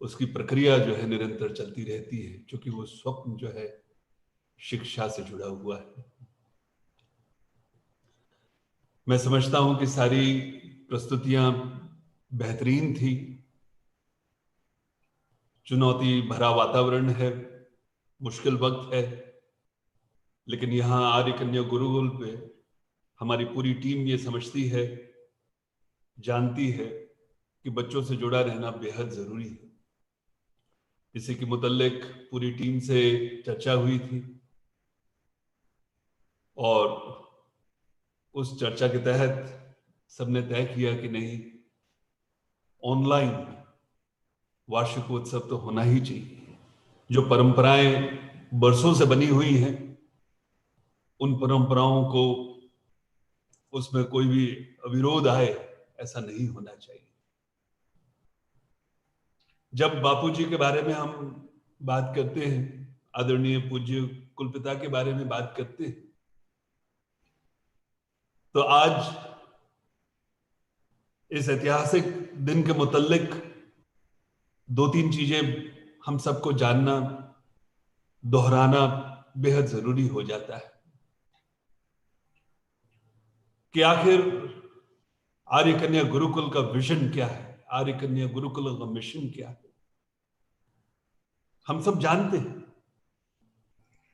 उसकी प्रक्रिया जो है निरंतर चलती रहती है, क्योंकि वो स्वप्न जो है शिक्षा से जुड़ा हुआ है। मैं समझता हूं कि सारी प्रस्तुतियां बेहतरीन थी। चुनौती भरा वातावरण है, मुश्किल वक्त है, लेकिन यहाँ आर्य कन्या गुरुकुल पे हमारी पूरी टीम ये समझती है, जानती है कि बच्चों से जुड़ा रहना बेहद जरूरी है। इसी के मुतल्लिक पूरी टीम से चर्चा हुई थी और उस चर्चा के तहत सबने तय किया कि नहीं, ऑनलाइन वार्षिकोत्सव तो होना ही चाहिए। जो परंपराएं बरसों से बनी हुई हैं, उन परंपराओं को उसमें कोई भी अविरोध आए, ऐसा नहीं होना चाहिए। जब बापूजी के बारे में हम बात करते हैं, आदरणीय पूज्य कुलपिता के बारे में बात करते हैं, तो आज इस ऐतिहासिक दिन के मुतल्लिक 2-3 चीजें हम सबको जानना, दोहराना बेहद जरूरी हो जाता है कि आखिर आर्य कन्या गुरुकुल का विजन क्या है, आर्य कन्या गुरुकुल का मिशन क्या है। हम सब जानते हैं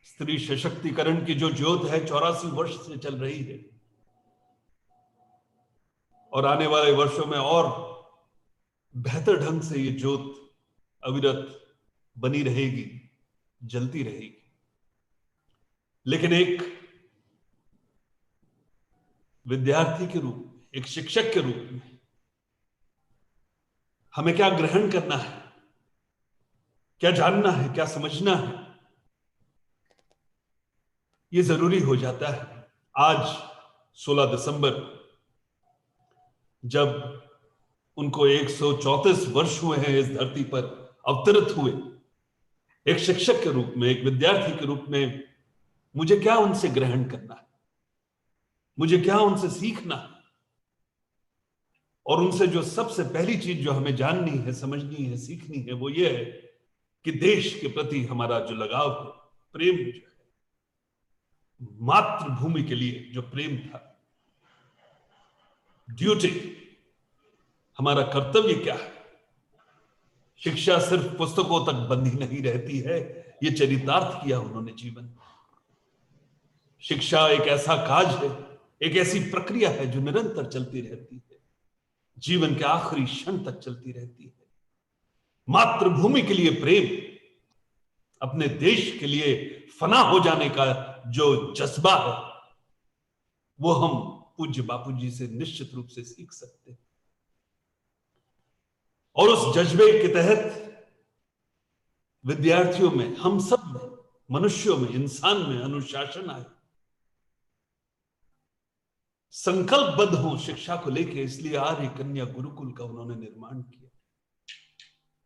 स्त्री सशक्तिकरण की जो ज्योत है 84 वर्ष से चल रही है, और आने वाले वर्षों में और बेहतर ढंग से ये ज्योत अविरत बनी रहेगी, जलती रहेगी। लेकिन एक विद्यार्थी के रूप में, एक शिक्षक के रूप में हमें क्या ग्रहण करना है, क्या जानना है, क्या समझना है, ये जरूरी हो जाता है। आज 16 दिसंबर जब उनको 134 वर्ष हुए हैं इस धरती पर अवतरित हुए, एक शिक्षक के रूप में, एक विद्यार्थी के रूप में मुझे क्या उनसे ग्रहण करना है, मुझे क्या उनसे सीखना है। और उनसे जो सबसे पहली चीज जो हमें जाननी है, समझनी है, सीखनी है, वो ये है कि देश के प्रति हमारा जो लगाव है, प्रेम जो है, मातृभूमि के लिए जो प्रेम था, ड्यूटी, हमारा कर्तव्य क्या है। शिक्षा सिर्फ पुस्तकों तक बंधी नहीं रहती है, ये चरितार्थ किया उन्होंने जीवन में। शिक्षा एक ऐसा काज है, एक ऐसी प्रक्रिया है जो निरंतर चलती रहती है, जीवन के आखिरी क्षण तक चलती रहती है। मातृभूमि के लिए प्रेम, अपने देश के लिए फना हो जाने का जो जज्बा है, वो हम पूज्य बापूजी से निश्चित रूप से सीख सकते हैं। और उस जज्बे के तहत विद्यार्थियों में, हम सब में, मनुष्यों में, इंसान में अनुशासन आए, संकल्पबद्ध हो शिक्षा को लेके। इसलिए आर्य कन्या गुरुकुल का उन्होंने निर्माण किया।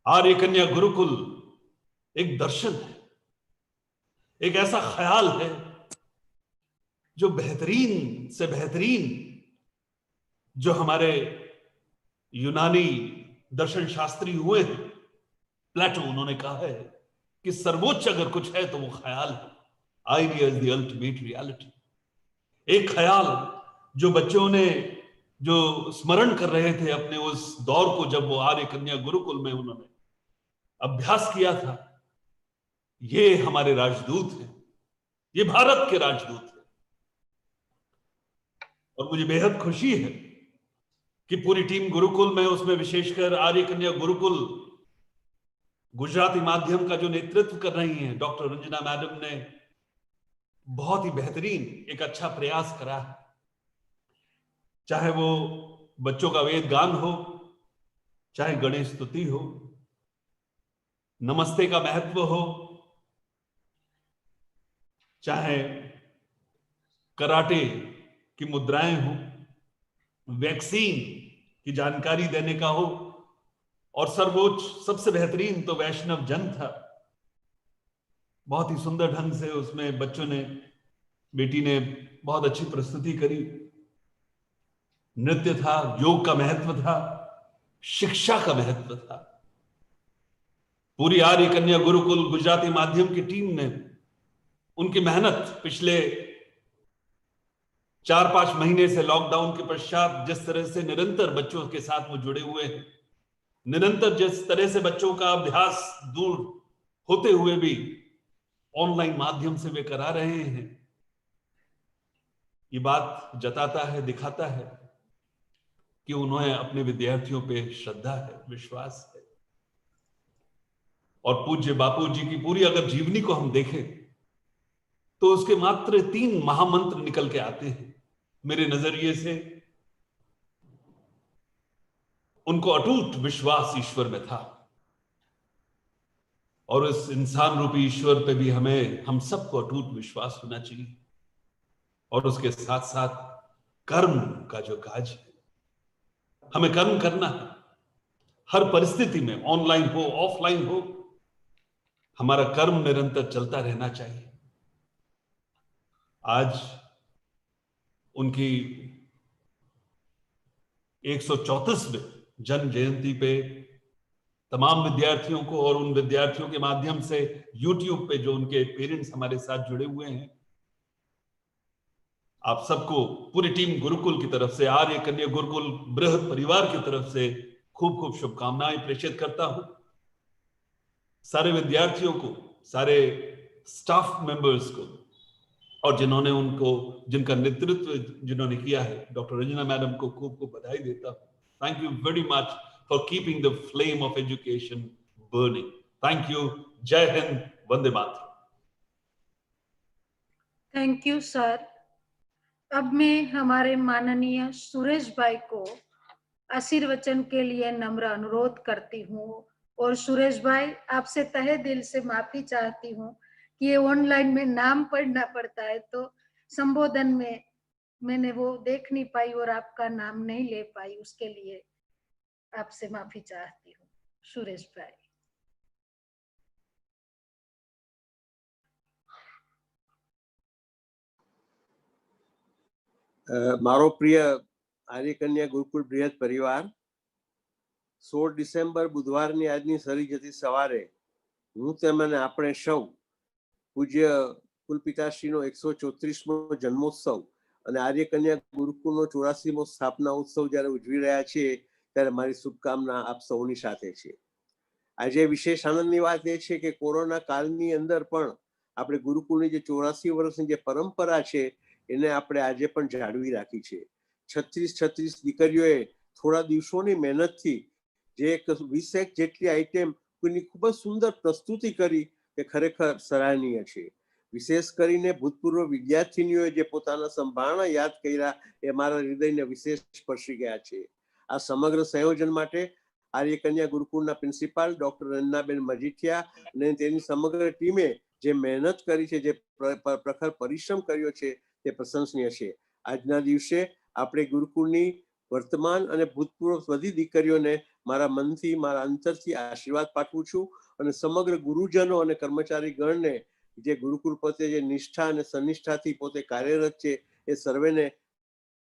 आर्य कन्या गुरुकुल एक दर्शन है, एक ऐसा ख्याल है जो बेहतरीन से बेहतरीन, जो हमारे यूनानी दर्शन शास्त्री हुए हैं, प्लेटो, उन्होंने कहा है कि सर्वोच्च अगर कुछ है तो वो ख्याल है। Idea is the ultimate reality. एक ख्याल जो बच्चों ने जो स्मरण कर रहे थे अपने उस दौर को, जब वो आर्य कन्या गुरुकुल में उन्होंने अभ्यास किया था, ये हमारे राजदूत हैं, ये भारत के राजदूत हैं। और मुझे बेहद खुशी है कि पूरी टीम गुरुकुल में, उसमें विशेषकर आर्य कन्या गुरुकुल गुजराती माध्यम का जो नेतृत्व कर रही हैं डॉक्टर रंजना मैडम ने बहुत ही बेहतरीन एक अच्छा प्रयास करा है। चाहे वो बच्चों का वेद गान हो, चाहे गणेश स्तुति हो, नमस्ते का महत्व हो, चाहे कराटे की मुद्राएं हो, वैक्सीन की जानकारी देने का हो, और सर्वोच्च सबसे बेहतरीन तो वैष्णव जन था। बहुत ही सुंदर ढंग से उसमें बच्चों ने, बेटी ने बहुत अच्छी प्रस्तुति करी। नृत्य था, योग का महत्व था, शिक्षा का महत्व था। पूरी आर्य कन्या गुरुकुल गुजराती माध्यम की टीम ने, उनकी मेहनत पिछले 4-5 महीने से लॉकडाउन के पश्चात जिस तरह से निरंतर बच्चों के साथ वो जुड़े हुए हैं, निरंतर जिस तरह से बच्चों का अभ्यास दूर होते हुए भी ऑनलाइन माध्यम से वे करा रहे हैं, ये बात जताता है, दिखाता है कि उन्हें अपने विद्यार्थियों पे श्रद्धा है, विश्वास है। और पूज्य बापूजी की पूरी अगर जीवनी को हम देखें तो उसके मात्र 3 महामंत्र निकल के आते हैं मेरे नजरिए से। उनको अटूट विश्वास ईश्वर में था, और उस इंसान रूपी ईश्वर पे भी हमें, हम सबको अटूट विश्वास होना चाहिए। और उसके साथ साथ कर्म का जो काज है, हमें कर्म करना है हर परिस्थिति में, ऑनलाइन हो, ऑफलाइन हो, हमारा कर्म निरंतर चलता रहना चाहिए। आज उनकी 134वें जन्म जयंती पे तमाम विद्यार्थियों को, और उन विद्यार्थियों के माध्यम से YouTube पे जो उनके पेरेंट्स हमारे साथ जुड़े हुए हैं, आप सबको पूरी टीम गुरुकुल की तरफ से, आर्य कन्या गुरुकुल बृहद परिवार की तरफ से खूब खूब शुभकामनाएं प्रेषित करता हूं। सारे विद्यार्थियों को, सारे स्टाफ मेंबर्स को, और जिन्होंने उनको, जिनका नेतृत्व जिन्होंने किया है, डॉक्टर रंजना मैडम को खूब खूब बधाई देता हूं। Thank you very much for keeping the flame of education burning. Thank you. जय Hind, Vande Mataram. Thank you sir. अब मैं हमारे माननीय सुरेश भाई को आशीर्वचन के लिए नम्र अनुरोध करती हूँ। और सुरेश भाई, आपसे तहे दिल से माफी चाहती हूँ कि ये ऑनलाइन में नाम पढ़ना पड़ता है, तो संबोधन में मैंने वो देख नहीं पाई और आपका नाम नहीं ले पाई, उसके लिए आपसे माफी चाहती हूँ। सुरेश भाई। મારો પ્રિય આર્યકન્યા ગુરુકુળ બૃહદ પરિવાર, 16 ડિસેમ્બર બુધવારની આજની સરી જતી સવારે હું તેમને આપણે સૌ પૂજ્ય કુલપિતાશ્રીનો 134મો જન્મોત્સવ અને આર્યકન્યા ગુરુકુળનો 84મો સ્થાપના ઉત્સવ જ્યારે ઉજવી રહ્યા છીએ ત્યારે મારી શુભકામના આપ સૌની સાથે છે. આજે વિશેષ આનંદની વાત એ છે કે કોરોના કાળની અંદર પણ આપણે ગુરુકુળની જે 84 વર્ષની જે પરંપરા છે એને આપણે આજે પણ જાળવી રાખી છે. 36 દીકરીઓએ થોડા દિવસોની મહેનતથી જે 20 જેટલી આઈટમ કોઈની ખૂબ જ સુંદર પ્રસ્તુતિ કરી તે ખરેખર સરાહનીય છે. વિશેષ કરીને ભૂતપૂર્વ વિદ્યાર્થીનીઓએ જે પોતાના સંભાળના યાદ કર્યા એ મારા હૃદયને વિશેષ સ્પર્શી ગયા છે. આ સમગ્ર સંયોજન માટે આર્યકન્યા ગુરુકુળના પ્રિન્સિપાલ ડોક્ટર રંજનાબેન મજીઠિયા અને તેની સમગ્ર ટીમે જે મહેનત કરી છે, જે પ્રખર પરિશ્રમ કર્યો છે તે પ્રશંસનીય છે. આજના દિવસે આપણે ગુરુકુળની વર્તમાન અને ભૂતપૂર્વ બધી દીકરીઓને મારા મનથી, મારા અંતરથી આશીર્વાદ પાઠવું છું અને સમગ્ર ગુરુજનો અને કર્મચારી ગણને જે ગુરુકુળ પ્રત્યે જે નિષ્ઠા અને સનિષ્ઠાથી પોતે કાર્યરત છે એ સર્વેને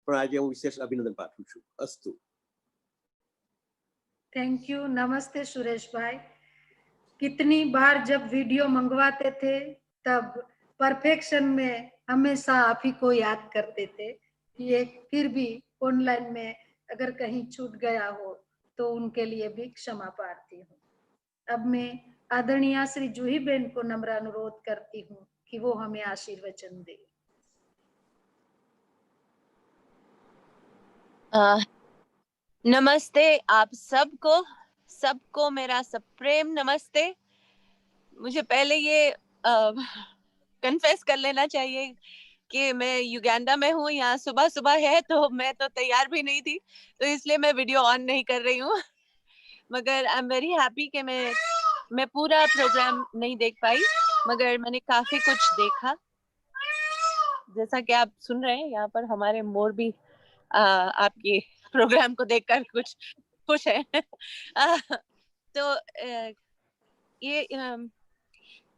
પણ આજે હું વિશેષ અભિનંદન પાઠવું છું. અસ્તુ. Thank you. नमस्ते सुरेश भाई। कितनी बार जब वीडियो मंगवाते थे तब परफेक्शन में हमेशा आप ही को याद करते थे। ये फिर भी ऑनलाइन में अगर कहीं छूट गया हो तो उनके लिए भी क्षमा प्रार्थी हूँ। अब मैं आदरणीय श्री जूही बहन को नम्र अनुरोध करती हूँ कि वो हमें आशीर्वचन दे। नमस्ते आप सबको मेरा सप्रेम नमस्ते। मुझे पहले ये कन्फेस कर लेना चाहिए कि मैं युगांडा में हूँ, यहाँ सुबह सुबह है तो मैं तो तैयार भी नहीं थी, तो इसलिए मैं वीडियो ऑन नहीं कर रही हूँ। मगर आई एम वेरी हैप्पी कि मैं पूरा प्रोग्राम नहीं देख पाई, मगर मैंने काफी कुछ देखा। जैसा कि आप सुन रहे हैं यहाँ पर हमारे मोर भी आपके प्रोग्राम को देखकर कुछ खुश है। तो ये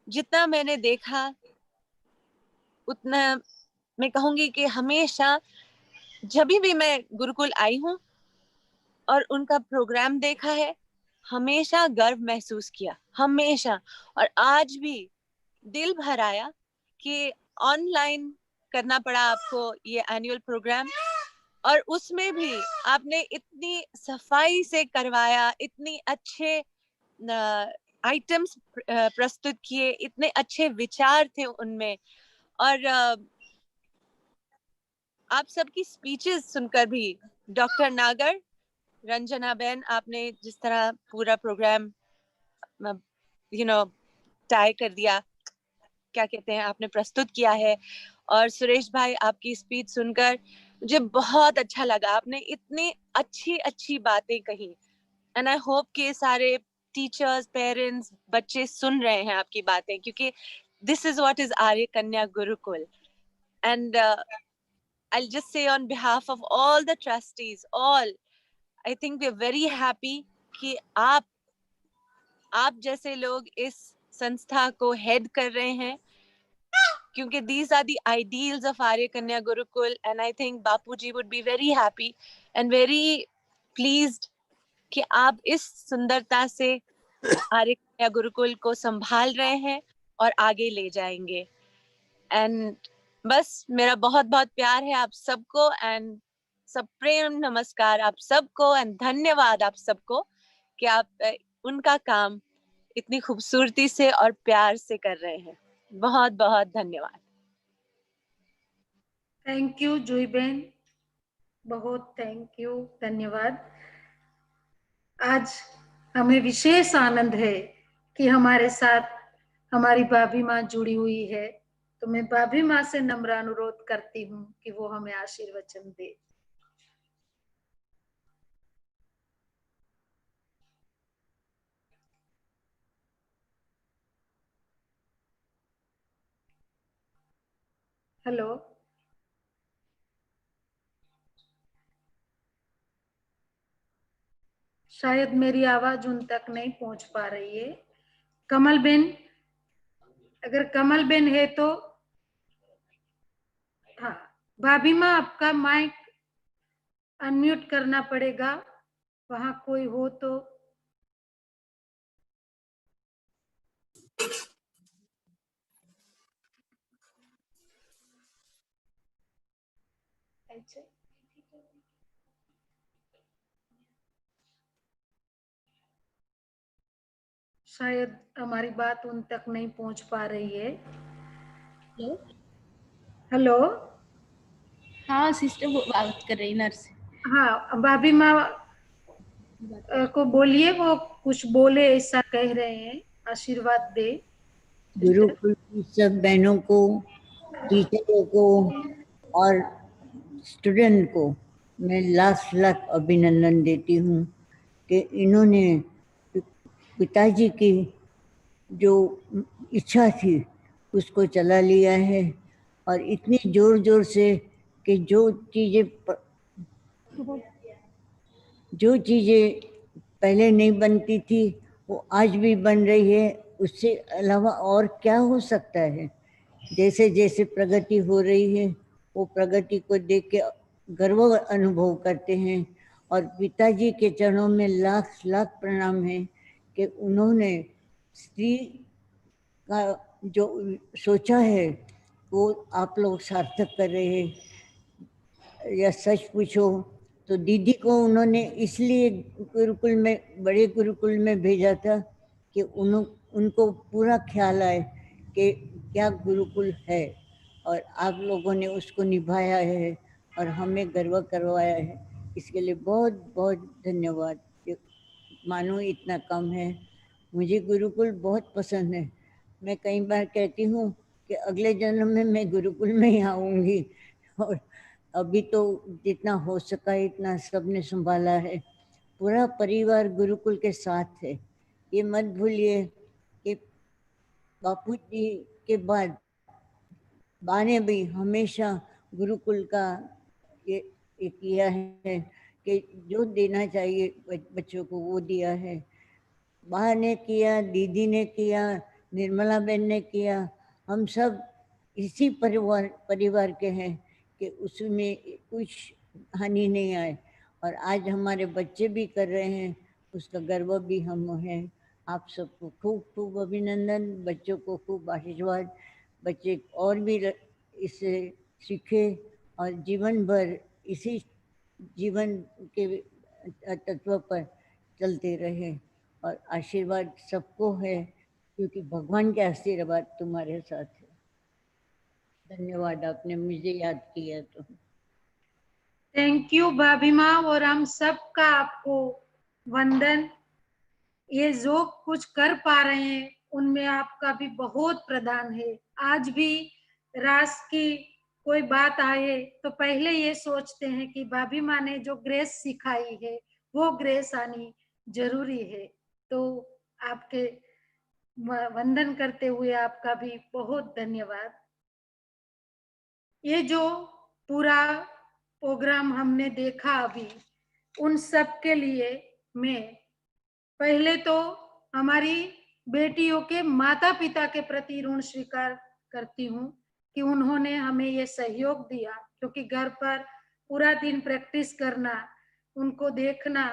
जितना मैंने देखा उतना मैं कहूंगी कि हमेशा जब भी मैं गुरुकुल आई हूँ और उनका प्रोग्राम देखा है, हमेशा गर्व महसूस किया, हमेशा। और आज भी दिल भर आया कि ऑनलाइन करना पड़ा आपको ये एनुअल प्रोग्राम, और उसमें भी आपने इतनी सफाई से करवाया, इतनी अच्छे आइटम्स प्रस्तुत किए, इतने अच्छे विचार थे उनमें, और आप सबकी स्पीचेस सुनकर भी, डॉक्टर नागर, रंजना बेन, आपने जिस तरह पूरा प्रोग्राम टाई कर दिया, क्या कहते हैं, आपने प्रस्तुत किया है, और सुरेश भाई आपकी स्पीच सुनकर मुझे बहुत अच्छा लगा। आपने इतनी अच्छी अच्छी बातें कही, एंड आई होप कि सारे टीचर्स, पेरेंट्स, बच्चे सुन रहे हैं आपकी बातें, क्योंकि दिस इज व्हाट इज आर्य कन्या Gurukul. And I'll just say on behalf of all the trustees, I think we're very happy कि आप जैसे लोग इस संस्था को हेड कर रहे हैं, क्योंकि these are the ideals of Arya Kanya Gurukul, and I think Bapu ji would be very happy and very pleased कि आप इस सुंदरता से आर्य कन्या गुरुकुल को संभाल रहे हैं और आगे ले जाएंगे। एंड बस मेरा बहुत बहुत प्यार है आप सबको, एंड सब प्रेम नमस्कार आप सबको, एंड धन्यवाद आप सबको कि आप उनका काम इतनी खूबसूरती से और प्यार से कर रहे हैं। बहुत बहुत धन्यवाद। थैंक यू जूही बहन, बहुत थैंक यू, धन्यवाद। आज हमें विशेष आनंद है कि हमारे साथ हमारी भाभी माँ जुड़ी हुई है, तो मैं भाभी माँ से नम्र अनुरोध करती हूँ कि वो हमें आशीर्वचन दे। हेलो। शायद मेरी आवाज उन तक नहीं पहुंच पा रही है। कमल बेन, अगर कमल बेन है तो हाँ, भाभी माँ आपका माइक अनम्यूट करना पड़ेगा, वहां कोई हो तो। शायद हमारी बात उन तक नहीं पहुंच पा रही है। हेलो, हाँ सिस्टर वो बात कर रही नर्स। हाँ भाभी माँ को बोलिए, वो कुछ बोले ऐसा कह रहे हैं, आशीर्वाद दे। गुरुकुल की सब बहनों को, टीचरों को और स्टूडेंट को मैं लाख लाख अभिनंदन देती हूँ कि इन्होंने पिताजी की जो इच्छा थी उसको चला लिया है, और इतनी जोर जोर से कि जो चीज़ें पहले नहीं बनती थी वो आज भी बन रही है। उससे अलावा और क्या हो सकता है। जैसे जैसे प्रगति हो रही है वो प्रगति को देख के गर्व अनुभव करते हैं, और पिताजी के चरणों में लाख लाख प्रणाम है कि उन्होंने स्त्री का जो सोचा है वो आप लोग सार्थक कर रहे हैं। या सच पूछो तो दीदी को उन्होंने इसलिए गुरुकुल में, बड़े गुरुकुल में भेजा था कि उनको पूरा ख्याल आए कि क्या गुरुकुल है, और आप लोगों ने उसको निभाया है और हमें गर्व करवाया है। इसके लिए बहुत बहुत धन्यवाद। मानो इतना कम है। मुझे गुरुकुल बहुत पसंद है। मैं कई बार कहती हूँ कि अगले जन्म में मैं गुरुकुल में ही आऊँगी, और अभी तो जितना हो सका इतना सबने संभाला है। पूरा परिवार गुरुकुल के साथ है। ये मत भूलिए कि बापू जी के बाद बा ने भी हमेशा गुरुकुल का ये किया है कि जो देना चाहिए बच्चों को वो दिया है। बा ने किया, दीदी ने किया, निर्मला बहन ने किया। हम सब इसी परिवार के हैं कि उसमें कुछ हानि नहीं आए, और आज हमारे बच्चे भी कर रहे हैं, उसका गर्व भी हम हैं। आप सबको खूब खूब अभिनंदन, बच्चों को खूब आशीर्वाद। बच्चे और भी इससे सीखे और जीवन भर इसी जीवन के तत्व पर चलते रहे, और आशीर्वाद सबको है क्योंकि भगवान के आशीर्वाद तुम्हारे साथ है। धन्यवाद, आपने मुझे याद किया तो। थैंक यू भाभी माँ, और हम सबका आपको वंदन। ये जो कुछ कर पा रहे हैं उनमें आपका भी बहुत प्रदान है। आज भी रास की कोई बात आए तो पहले ये सोचते हैं कि भाभी माँ ने जो ग्रेस सिखाई है वो ग्रेस आनी जरूरी है। तो आपके वंदन करते हुए आपका भी बहुत धन्यवाद। ये जो पूरा प्रोग्राम हमने देखा अभी, उन सब के लिए मैं पहले तो हमारी बेटियों के माता पिता के प्रति ऋण स्वीकार करती हूँ कि उन्होंने हमें ये सहयोग दिया, क्योंकि घर पर पूरा दिन प्रैक्टिस करना, उनको देखना,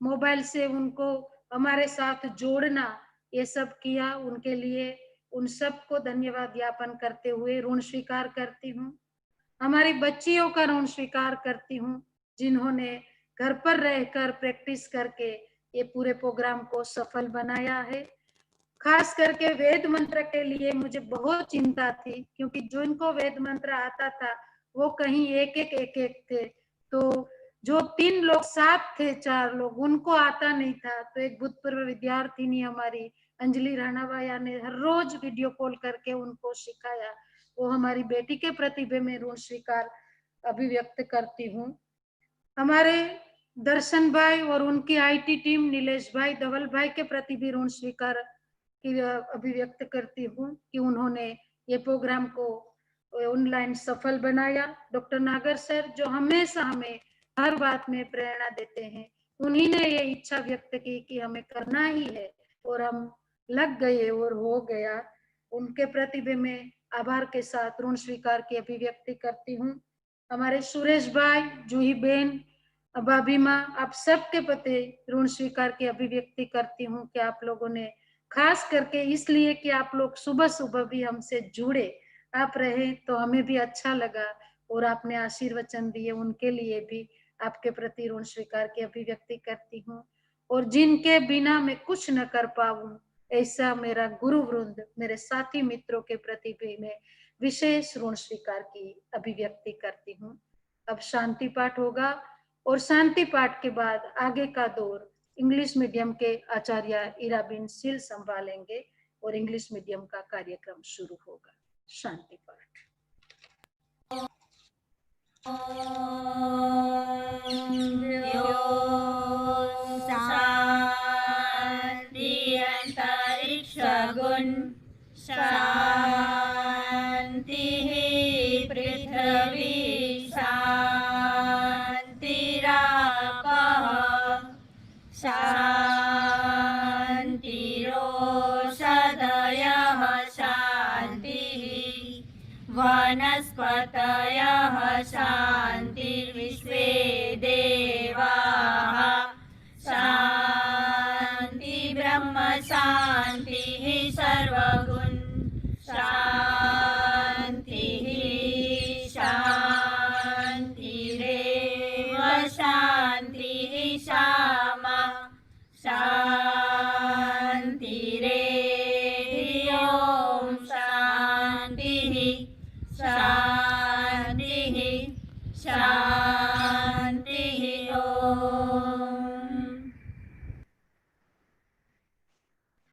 मोबाइल से उनको हमारे साथ जोड़ना, ये सब किया। उनके लिए उन सबको धन्यवाद ज्ञापन करते हुए ऋण स्वीकार करती हूँ। हमारी बच्चियों का ऋण स्वीकार करती हूँ जिन्होंने घर पर रहकर प्रैक्टिस करके ये पूरे प्रोग्राम को सफल बनाया है। खास करके वेद मंत्र के लिए मुझे बहुत चिंता थी, क्योंकि जिनको वेद मंत्र आता था वो कहीं एक एक थे, तो जो 3 लोग साथ थे, 4 लोग, उनको आता नहीं था। तो एक भूतपूर्व विद्यार्थिनी हमारी अंजलि राणावाया ने हर रोज वीडियो कॉल करके उनको सिखाया। वो हमारी बेटी के प्रतिभा में ऋण स्वीकार अभिव्यक्त करती हूँ। हमारे दर्शन भाई और उनकी आईटी टीम, नीलेश भाई, धवल भाई के प्रति भी ऋण स्वीकार की अभिव्यक्त करती हूँ कि उन्होंने ये प्रोग्राम को ऑनलाइन सफल बनाया। डॉक्टर नागर सर जो हमेशा हमें हर बात में प्रेरणा देते हैं, उन्हीं ने ये इच्छा व्यक्त की कि हमें करना ही है और हम लग गए और हो गया। उनके प्रति भी मैं आभार के साथ ऋण स्वीकार की अभिव्यक्ति करती हूँ। हमारे सुरेश भाई, जूही बहन, भाभी माँ, आप सबके प्रति ऋण स्वीकार की अभिव्यक्ति करती हूँ कि आप लोगों ने खास करके इसलिए कि आप लोग सुबह सुबह भी हमसे जुड़े, आप रहे तो हमें भी अच्छा लगा और आपने आशीर्वचन दिए, उनके लिए भी आपके प्रति ऋण स्वीकार की अभिव्यक्ति करती हूँ। और जिनके बिना मैं कुछ न कर पाऊं, ऐसा मेरा गुरु वृंद, मेरे साथी मित्रों के प्रति भी मैं विशेष ऋण स्वीकार की अभिव्यक्ति करती हूँ। अब शांति पाठ होगा और शांति पाठ के बाद आगे का दौर इंग्लिश मीडियम के आचार्य इराबिन सिल संभालेंगे और इंग्लिश मीडियम का कार्यक्रम शुरू होगा। शांति पाठ। अंतरिक्ष गुण शांति पृथ्वी शांतिरापः